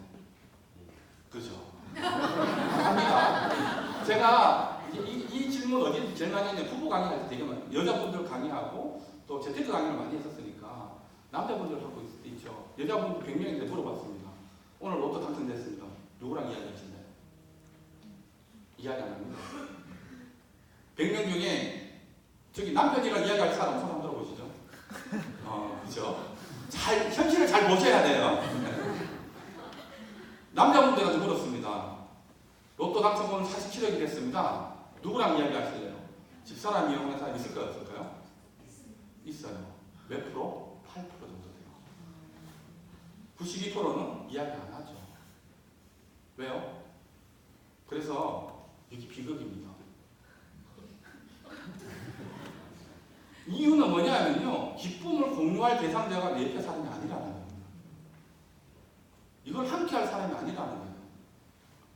그죠? 합니다. 제가 이 질문 어디 제일 많이 했냐면 부부 강의할 때 되게 많아요. 여자분들 강의하고 또 재테크 강의를 많이 했었으니까 남자분들 하고 있죠. 여자분들 100명인데 물어봤습니다. 오늘 로또 당첨됐습니다. 누구랑 이야기하시나요? 이야기 안 합니다. 100명 중에 저기 남편이랑 이야기할 사람 손 한번 들어보시죠. 그죠? 현실을 잘 보셔야 돼요. 남자분들한테 물었습니다. 로또 당첨은 47억이 됐습니다. 누구랑 이야기하실래요? 집사람 이용하는 사람 있을까요? 없을까요? 있어요. 몇 프로? 8% 정도 돼요. 92%는 이야기 안 하죠. 왜요? 그래서 이게 비극입니다. 이유는 뭐냐면요. 기쁨을 공유할 대상자가 내 옆에 사람이 아니라는 겁니다. 이걸 함께 할 사람이 아니라는 거예요.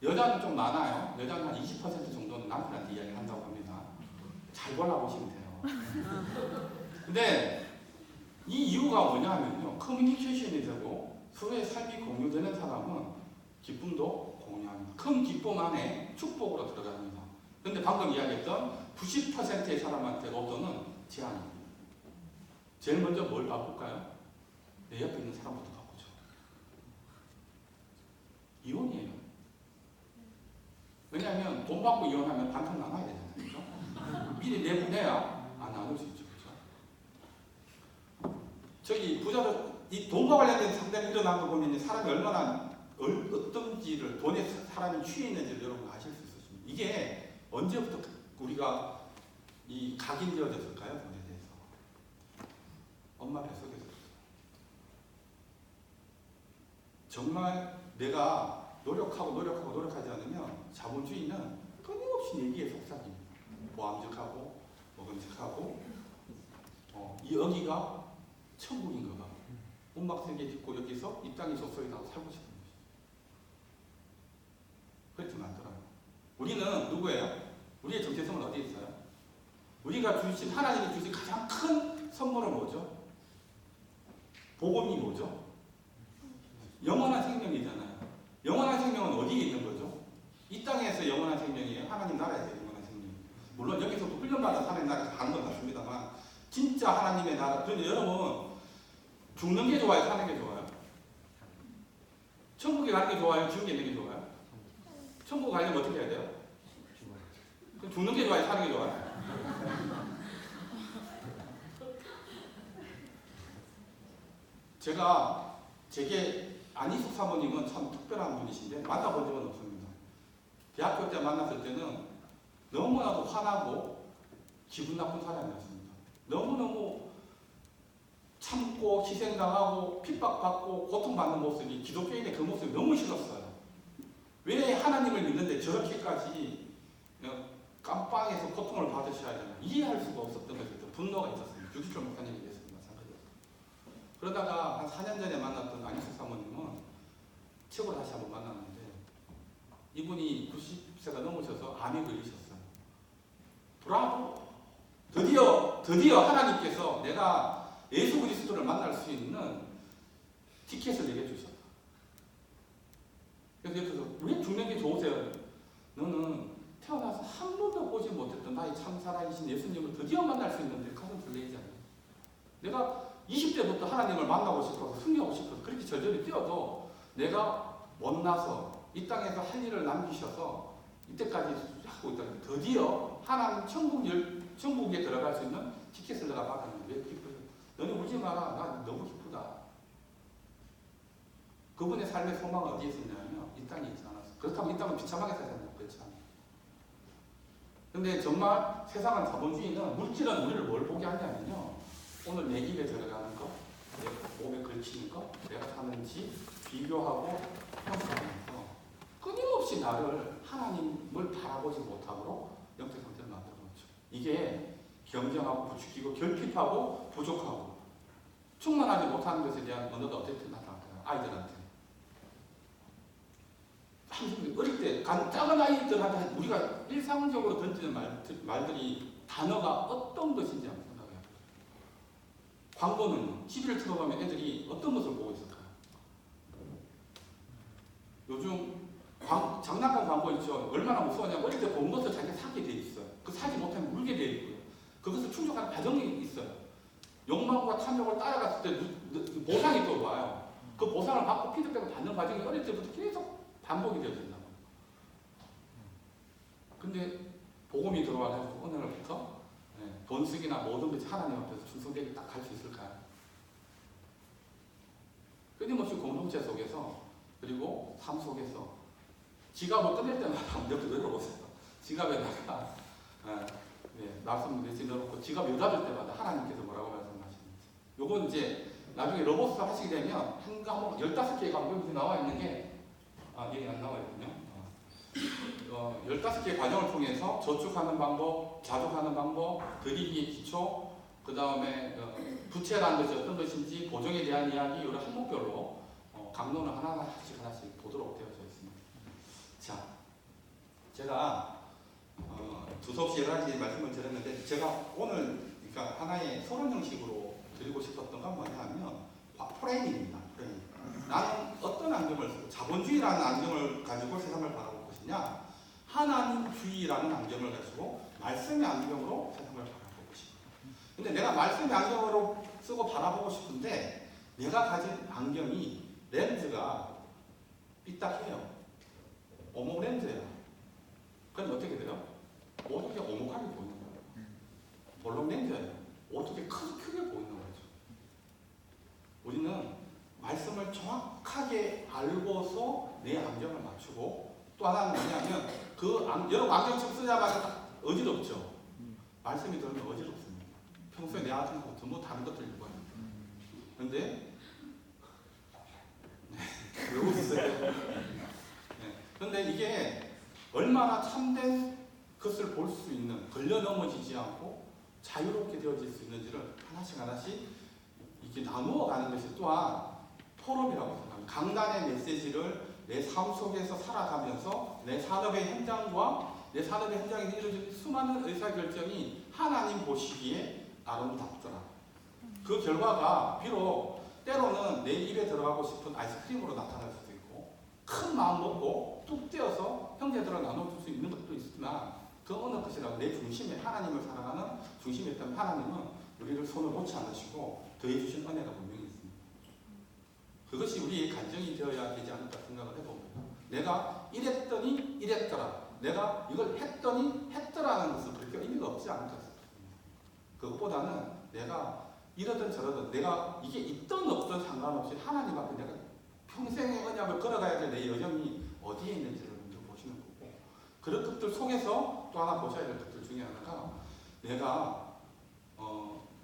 여자는 좀 많아요. 여자는 한 20% 정도는 남편한테 이야기를 한다고 합니다. 잘 골라보시면 돼요. 근데 이 이유가 뭐냐면요. 커뮤니케이션이 되고 서로의 삶이 공유되는 사람은 기쁨도 공유합니다. 큰 기쁨 안에 축복으로 들어갑니다. 근데 방금 이야기했던 90%의 사람한테 로또는 제한입니다. 제일 먼저 뭘 바꿀까요? 내 옆에 있는 사람부터 바꾸죠. 이혼이에요. 왜냐하면 돈 받고 이혼하면 반편 나눠야 되잖아요. 그죠? 미리 내보내야 안 나눌 수 있죠. 그죠? 저기 부자들, 이 돈과 관련된 상담이 일어난 거 보면 사람이 얼마나 어떤지를, 돈에 사람이 취해 있는지를 여러분 아실 수 있습니다. 이게 언제부터 우리가 이 각인되어졌을까요? 돈에 대해서. 엄마 뱃속에서. 정말 내가 노력하지 않으면 자본주의는 끊임없이 내기에 속삭입니다. 뭐 암적하고 뭐 검색하고 이 여기가 천국인가 봐. 운막세계 짓고 여기서 이 땅에 족속에다가 살고 싶은 것이죠. 그렇게 만들어요. 우리는 누구예요? 우리의 정체성은 어디에 있어요? 우리가 주신, 하나님이 주신 가장 큰 선물은 뭐죠? 복음이 뭐죠? 영원한 생명이잖아요. 영원한 생명은 어디에 있는 거죠? 이 땅에서 영원한 생명이에요? 하나님 나라에서 영원한 생명. 물론 여기서도 훈련받아서 하나님 나라에서 가는 건 맞습니다만 진짜 하나님의 나라. 그런데 여러분 죽는 게 좋아요? 사는 게 좋아요? 천국에 가는 게 좋아요? 지옥에 있는 게 좋아요? 천국 가려면 어떻게 해야 돼요? 그럼 죽는 게 좋아요? 사는 게 좋아요? 제게 안희숙 사모님은 참 특별한 분이신데 만나본 적은 없습니다. 대학교 때 만났을 때는 너무나도 화나고 기분 나쁜 사람이었습니다. 너무너무 참고 희생당하고 핍박받고 고통받는 모습이, 기독교인의 그 모습이 너무 싫었어요. 왜 하나님을 믿는데 저렇게까지 깜빵에서 고통을 받으셔야 되나 이해할 수가 없었던 것에 분노가 있었습니다. 유기철 목사님이 됐습니다. 그러다가 한 4년 전에 만났던 안희숙 사모님은 최고로 다시 한번 만났는데 이분이 90세가 넘으셔서 암이 걸리셨어요. 브라보! 드디어 하나님께서 내가 예수 그리스도를 만날 수 있는 티켓을 내게 주셨다. 그래서 옆에서 왜 죽는 게 좋으세요? 너는 태어나서 한 번도 보지 못했던 나의 참 살아계신 예수님을 드디어 만날 수 있는데 가슴 설레이잖아요. 내가 20대부터 하나님을 만나고 싶어서 승리하고 싶어서 그렇게 절절히 뛰어도 내가 못나서 이 땅에서 할 일을 남기셔서 이때까지 하고 있다. 드디어 하나님 천국에 들어갈 수 있는 티켓을 내가 받았는데 왜 기뻐요? 너는 울지 마라. 나 너무 기쁘다. 그분의 삶의 소망은 어디에 있었냐면 이 땅에 있지 않았어. 그렇다면 이 땅은 비참하게 살잖아요. 그렇지 않아요. 근데 정말 세상은 자본주의는 물질은 우리를 뭘 보게 하냐면요. 오늘 내 입에 들어가는 거, 내 몸에 걸치는 거, 내가 사는 집 비교하고 평가하면서 끊임없이 나를 하나님을 바라보지 못하도록 영적 상태를 만들어 놓죠. 이게 경쟁하고 부추기고 결핍하고 부족하고 충만하지 못하는 것에 대한 언어가 어떻게 나타날까요? 아이들한테. 어릴 때 작은 아이들한테 우리가 일상적으로 던지는 말들이 단어가 어떤 것인지 한번 생각해요. 광고는 TV를 틀어보면 애들이 어떤 것을 보고 있을까요? 요즘 장난감 광고 있죠. 얼마나 무서우냐면 어릴 때 본 것을 자기가 사게 돼 있어요. 그 사지 못하면 울게 돼 있고요. 그것을 충족하는 과정이 있어요. 욕망과 탐욕을 따라갔을 때 보상이 또 와요. 그 보상을 받고 피드백을 받는 과정이 어릴 때부터 계속 반복이 되어진다고. 근데 복음이 들어와서 어느 날부터 돈 쓰기나 모든 것이 하나님 앞에서 충성되게 딱 갈 수 있을까요? 끊임없이 공동체 속에서 그리고 삶 속에서 지갑을 꺼낼 때마다 옆에 넣어보세요. 지갑에다가 말씀 내놓고 지갑 여닫을 때마다 하나님께서 뭐라고 말씀하시는지. 요건 이제 나중에 로봇 하시게 되면 한 과목 15개의 과목이 나와 있는 게 여기 안 나와 있군요. 15개의 과정을 통해서 저축하는 방법, 자족하는 방법, 드리기의 기초, 그 다음에 부채라는 것이 어떤 것인지, 보정에 대한 이야기, 이런 항목별로 강론을 하나씩 보도록 되어져 있습니다. 자, 제가 두 수업씩 11가지 말씀을 드렸는데 제가 오늘 그러니까 하나의 서론 형식으로 드리고 싶었던 건 뭐냐면 프레임입니다. 프레임. 나는 어떤 안경을 쓰고 자본주의라는 안경을 가지고 세상을 바라볼 것이냐, 하나님주의라는 안경을 가지고 말씀의 안경으로 세상을 바라보고 싶어요. 근데 내가 말씀의 안경으로 쓰고 바라보고 싶은데 내가 가진 안경이 렌즈가 삐딱해요. 오목 렌즈예요. 그럼 어떻게 돼요? 어떻게 오목하게 보이는 거예요? 볼록 렌즈예요. 어떻게 크게 보이는 거죠? 우리는 말씀을 정확하게 알고서 내 안경을 맞추고, 또 하나는 뭐냐면 여러분 안경 처음 쓰자마자 어지럽죠? 말씀이 들으면 어지럽습니다. 평소에 내 안경하고 전부 다른 것들 읽어요. 근데 왜 웃으세요? 그런데 이게 얼마나 참된 것을 볼 수 있는, 걸려 넘어지지 않고 자유롭게 되어질 수 있는지를 하나씩 이렇게 나누어 가는 것이 또한 포럼이라고 생각합니다. 강단의 메시지를 내 삶 속에서 살아가면서 내 산업의 현장과 내 산업의 현장에서 이루어진 수많은 의사결정이 하나님 보시기에 아름답더라. 그 결과가 비록 때로는 내 입에 들어가고 싶은 아이스크림으로 나타날 수도 있고, 큰 마음 먹고 뚝 떼어서 형제들과 나눠줄 수 있는 것도 있지만, 더 어느 것이라도 내 중심에 하나님을 사랑하는 중심에 있다면 하나님은 우리를 손을 놓지 않으시고 더해주신 은혜가 분명히 있습니다. 그것이 우리의 간증이 되어야 되지 않을까 생각을 해봅니다. 내가 이랬더니 이랬더라. 내가 이걸 했더니 했더라는 것은 그렇게 의미가 없지 않을까 싶습니다. 그것보다는 내가 이러든 저러든 내가 이게 있든 없든 상관없이 하나님 앞에 내가 평생의 언약을 걸어가야 될 내 여정이 어디에 있는지를 먼저 보시는 거고, 그런 것들 속에서 또 하나 보셔야 될 것들 중에 하나가 내가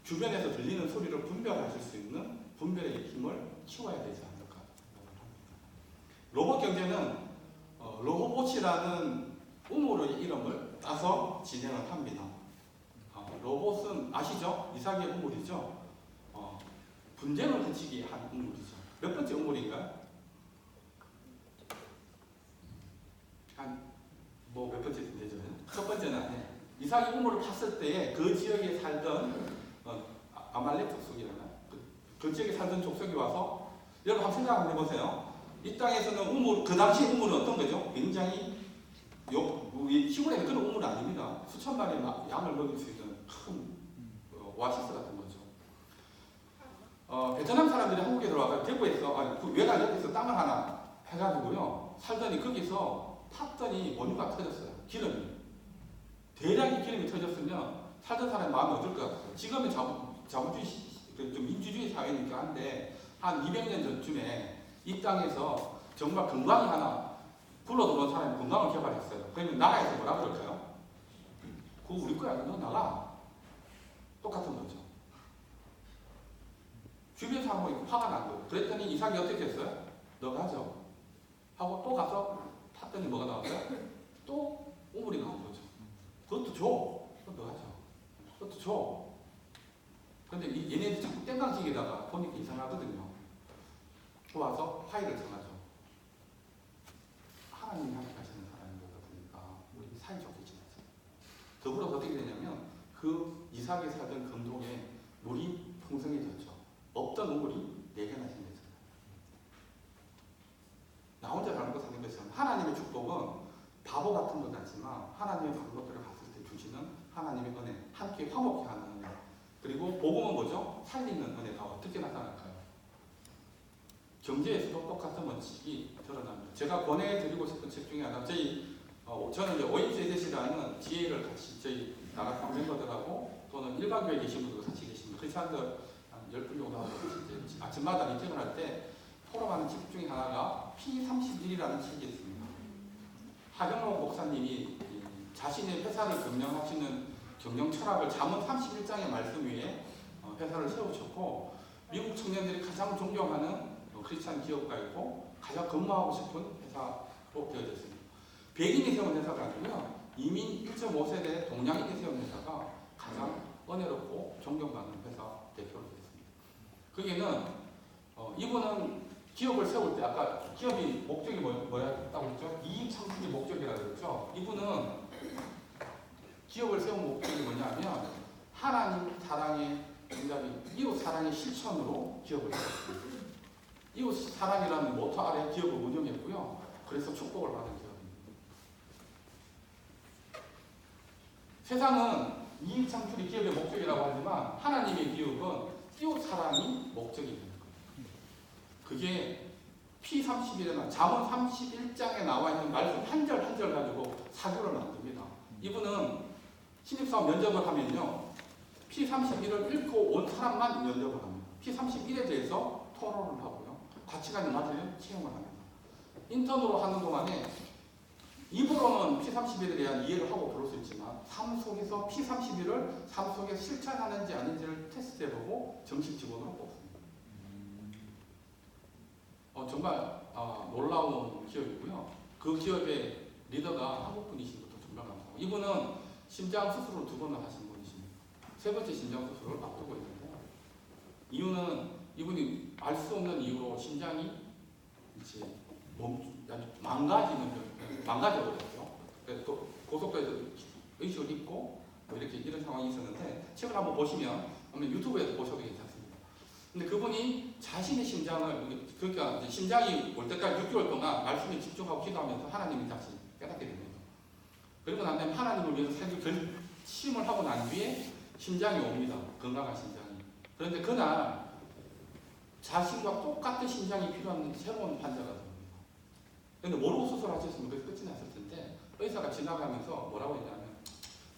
주변에서 들리는 소리를 분별하실 수 있는 분별의 힘을 키워야 되지 않을까 생각을 합니다. 로봇 경제는 로봇이라는 우물의 이름을 따서 진행을 합니다. 로봇은 아시죠? 이삭의 우물이죠. 분쟁을 그치게 한 우물이죠. 몇 번째 우물인가요? 한 이삭이 우물을 팠을 때에 그 지역에 살던 아말렉 족속이라나 그 지역에 살던 족속이 와서 여러분 한번 생각 한번 해보세요. 이 땅에서는 우물, 그 당시 우물은 어떤 거죠? 굉장히 시골에는 그런 우물은 아닙니다. 수천 마리의 양을 먹일 수 있는 큰 오아시스 같은 거죠. 베트남 사람들이 한국에 들어와서 대구에서 그 외곽 옆에서 땅을 하나 해가지고요 살더니 거기서 탔더니 원유가 터졌어요. 기름이 대량의 기름이 터졌으면 살던 사람의 마음이 어떨 것 같아요. 지금은 자본주의 좀 민주주의 사회니까 한데 한 200년 전쯤에 이 땅에서 정말 금광이 하나 굴러들어온 사람이 금광을 개발했어요. 그러면 나라에서 뭐라 그럴까요? 그거 우리 거야. 너 나가. 똑같은 거죠. 주변 사람이 화가 난 거예요. 그랬더니 이삭이 어떻게 했어요? 너 가죠. 하고 또 가서 탔더니 뭐가 나왔어요? 또 우물이 나온 거죠. 그것도 줘. 그것도 가죠. 그것도 줘. 근데 얘네들 자꾸 땡깡치기다가 보니까 이상하거든요. 와서 화해를 정하죠. 하나님이 함께 하시는 사람인 것 같으니까 우리 사이좋게 지내자. 더불어서 어떻게 되냐면 그 이삭이 살던 금동에 물이 풍성해졌죠. 없던 우물이 4개나 생겼잖아요. 나 혼자 살고 사는 것은 하나님의 축복은 바보 같은 것 같지만 하나님의 방법들을 갔을 때 주시는 하나님의 은혜, 함께 화목케 하는 은혜. 그리고 복음은 뭐죠? 살리는 은혜가 어떻게 나타날까요? 경제에서도 똑같은 원칙이 드러납니다. 제가 권해드리고 싶은 책 중에 하나, 저는 이제 오인세대시라는 지혜를 같이 저희 나라 멤버들하고 또는 일반 교회 계신 분들 같이 계십니다. 크리스찬들 한 10분 정도 하고 아침마다 미팅을 할 때 토론하는 책 중에 하나가 P31이라는 책이 있습니다. 하경록 목사님이 자신의 회사를 경영하시는 경영 철학을 잠언 31장의 말씀 위에 회사를 세우셨고 미국 청년들이 가장 존경하는 크리스찬 기업가이고 가장 근무하고 싶은 회사로 되어졌습니다. 백인이 세운 회사가 아니고요. 이민 1.5세대 동양인이 세운 회사가 가장 은혜롭고 존경받는 회사 대표로 됐습니다. 거기는 이분은 기업을 세울 때 아까 기업이 목적이 뭐였다고 했죠? 이익 창출이 목적이라고 그랬죠? 이분은 기업을 세운 목적이 뭐냐면 하나님 사랑의 정답이 이웃 사랑의 실천으로 기업을 세웠습니다. 이웃 사랑이라는 모토 아래 기업을 운영했고요. 그래서 축복을 받은 기업입니다. 세상은 이익 창출이 기업의 목적이라고 하지만 하나님의 기업은 이웃 사랑이 목적이 되는 거예요. 그게 P31이나 잠언 31장에 나와 있는 말씀 한 절 한 절 가지고 사교를 만듭니다. 이분은 신입사원 면접을 하면요. P31을 읽고 온 사람만 면접을 합니다. P31에 대해서 토론을 하고요. 가치관이 맞으면 채용을 합니다. 인턴으로 하는 동안에 입으로는 P31에 대한 이해를 하고 들어올 수 있지만 삶 속에서 P31을 삶 속에 실천하는지 아닌지를 테스트해보고 정식 직원으로 뽑습니다. 정말 놀라운 기업이고요. 그 기업의 리더가 한국분이신 것도 정말 감사하고 이분은 심장 수술을 2번을 하신 분이십니다. 3번째 심장 수술을 앞두고 있는데 이유는 이분이 알 수 없는 이유로 심장이 이제 망가져버렸죠. 그래서 또 고속도로에서 의식을 잊고 이렇게 이런 상황이 있었는데 책을 한번 보시면 유튜브에서 보셔도 괜찮습니다. 근데 그분이 자신의 심장을 그러니까 이제 심장이 올 때까지 6개월 동안 말씀에 집중하고 기도하면서 하나님이 다시 깨닫게 됩니다. 그리고 난 다음에 하나님을 위해서 살기 결심을 하고 난 뒤에 심장이 옵니다. 건강한 심장이. 그런데 그날 자신과 똑같은 심장이 필요한 새로운 환자가 됩니다. 그런데 모르고 수술하셨으면 그게 끝이 났을 텐데 의사가 지나가면서 뭐라고 했냐면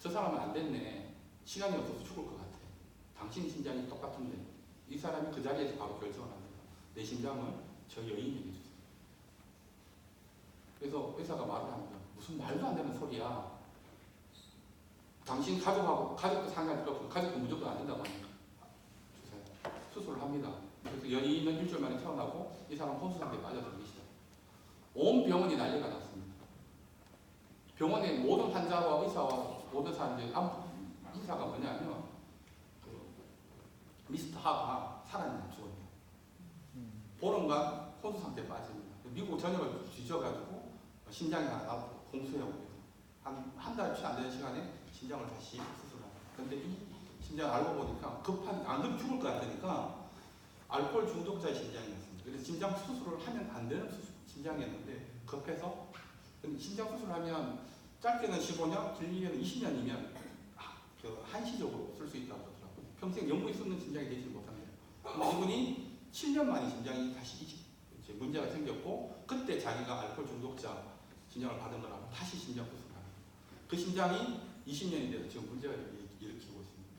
저 사람은 안 됐네. 시간이 없어서 죽을 것 같아. 당신 심장이 똑같은데 이 사람이 그 자리에서 바로 결정을 합니다. 내 심장을 저 여인에게 주세요. 그래서 의사가 말을 합니다. 무슨 말도 안 되는 소리야. 당신 가족도 상관이 없고 가족도 무조건 안 된다고 하니까 주세요. 수술을 합니다. 그래서 여인은 일주일 만에 태어나고 이 사람 혼수 상태에 빠져들기 시작. 온 병원이 난리가 났습니다. 병원의 모든 환자와 의사와 모든 사람들이 인사가 뭐냐면 미스터 하가 살아있는 죽었네요. 보름간 혼수 상태에 빠집니다. 미국 전역을 뒤져가지고 심장이 하나 공수해 옵니다. 한 달 채 안 되는 시간에 심장을 다시 수술합니다. 근데 이 심장 알고 보니까 안 그러면 죽을 것 같으니까 알코올 중독자의 심장이었습니다. 그래서 심장 수술을 하면 안 되는 심장이었는데 급해서 심장 수술하면 짧게는 15년, 길게는 20년이면 한시적으로 쓸 수 있다고 그러더라고요. 평생 영구히 쓰는 심장이 되지 못합니다. 근데 이분이 7년 만에 심장이 다시 이제 문제가 생겼고 그때 자기가 알코올 중독자 진단을 받은 거라고 다시 심장 수술을 합니다. 그 심장이 20년이 돼서 지금 문제가 일으키고 있습니다.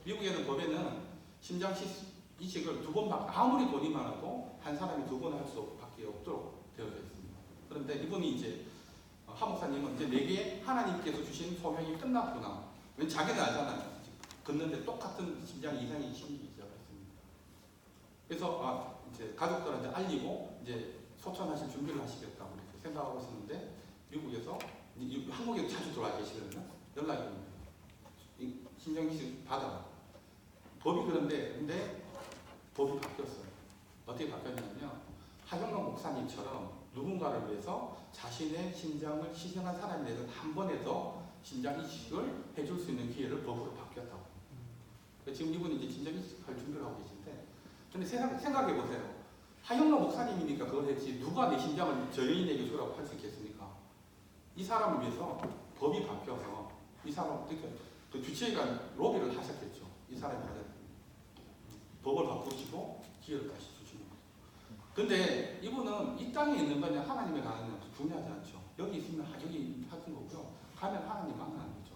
미국에는 법에는 심장 이식을 2번 아무리 돈이 많아도 한 사람이 2번 할 수밖에 없도록 되어져 있습니다. 그런데 이분이 이제 하 목사님은 이제 내게 하나님께서 주신 소명이 끝났구나. 왜냐면 자기는 알잖아요. 걷는데 똑같은 심장 이상이 생기기 시작했습니다. 그래서 이제 가족들한테 알리고 이제 소천하실 준비를 하시겠다고 이렇게 생각하고 있었는데 미국에서 한국에 자주 들어와 계시거든요. 연락이 옵니다. 심장 이식 받아라. 법이 근데 법이 바뀌었어요. 어떻게 바뀌었냐면요. 하경록 목사님처럼 누군가를 위해서 자신의 심장을 희생한 사람에 대해서 한 번에 더 심장 이식을 해줄 수 있는 기회를 법으로 바뀌었다고. 지금 이분이 이제 심장 이식할 준비를 하고 계신데, 근데 생각해 보세요. 하경록 목사님이니까 그걸 했지 누가 내 심장을 저 여인에게 주라고 할 수 있겠습니까? 이 사람을 위해서 법이 바뀌어서 이 사람 그 주치의가 로비를 하셨겠죠. 이 사람이 받은 법을 바꾸시고 기회를 다시 주시는 거죠. 근데 이분은 이 땅에 있는 거냐 하나님의 가는 건 중요하지 않죠. 여기 있으면 여기 하는 거고요. 가면 하나님 만나는 거죠.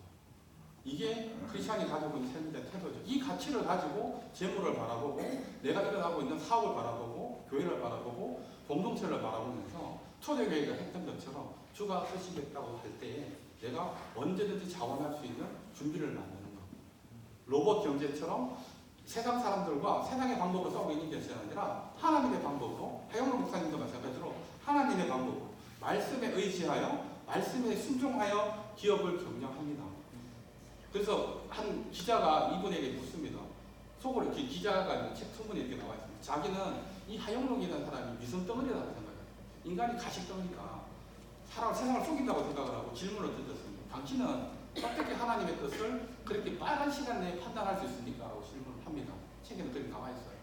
이게 크리스찬이 가지고 있는 삶의 태도죠. 이 가치를 가지고 재물을 바라보고 내가 일어나고 있는 사업을 바라보고 교회를 바라보고 공동체를 바라보면서 초대교회가 했던 것처럼 주가 쓰시겠다고 할 때에 내가 언제든지 자원할 수 있는 준비를 만드는 거. 로봇 경제처럼 세상 사람들과 세상의 방법으로 싸우고 있는 것이 아니라 하나님의 방법으로, 하영록 목사님도 마찬가지로 하나님의 방법으로 말씀에 의지하여 말씀에 순종하여 기업을 경영합니다. 그래서 한 기자가 이분에게 묻습니다. 속으로 이렇게 기자가 책 선문에 이렇게 나와 있습니다. 자기는 이 하영록이라는 사람이 미선 덩어리라고 생각해요. 인간이 가식 덩어리가 세상을 속인다고 생각을 하고 질문을 던졌습니다. 당신은 어떻게 하나님의 뜻을 그렇게 빠른 시간 내에 판단할 수 있습니까? 라고 질문을 합니다. 책에는 그렇게 나와 있어요.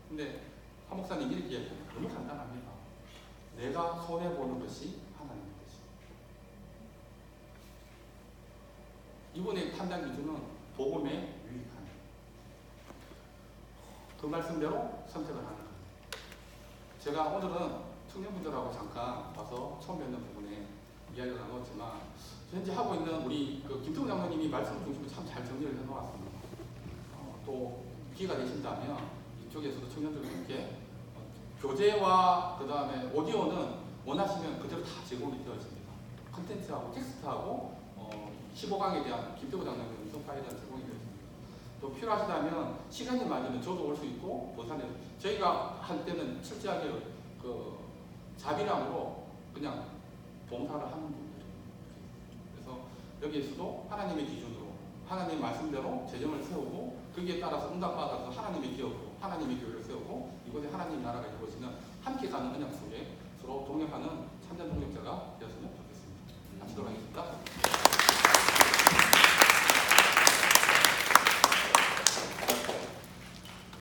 근데 하 목사님 이렇게 얘기해요. 너무 간단합니다. 내가 손해보는 것이 하나님의 뜻입니다. 이분의 판단 기준은 복음에 유익한 그 말씀대로 선택을 하는 거예요. 제가 오늘은 청년분들하고 잠깐 와서 처음 뵙는 부분에 이야기를 나눴지만 현재 하고 있는 우리 김태우 장로님이 말씀 중심으로 참 잘 정리를 해놓았습니다. 또 기회가 되신다면 이쪽에서도 청년들과 함께 교재와 그 다음에 오디오는 원하시면 그대로 다 제공이 되어집니다. 컨텐츠하고 텍스트하고 15강에 대한 김태우 장로님 음성 파일은 제공이 되어집니다. 또 필요하시다면 시간이 맞으면 저도 올 수 있고 부산에 저희가 할 때는 철저하게 자비랑으로 그냥 봉사를 하는 분들이에요. 그래서 여기에서도 하나님의 기준으로 하나님의 말씀대로 재정을 세우고 거기에 따라서 응답받아서 하나님의 기업으로 하나님의 교회를 세우고 이곳에 하나님 나라가 이루어지는 함께 가는 언약 속에 서로 동역하는 참된 동역자가 되었으면 좋겠습니다. 마치도록 하겠습니다.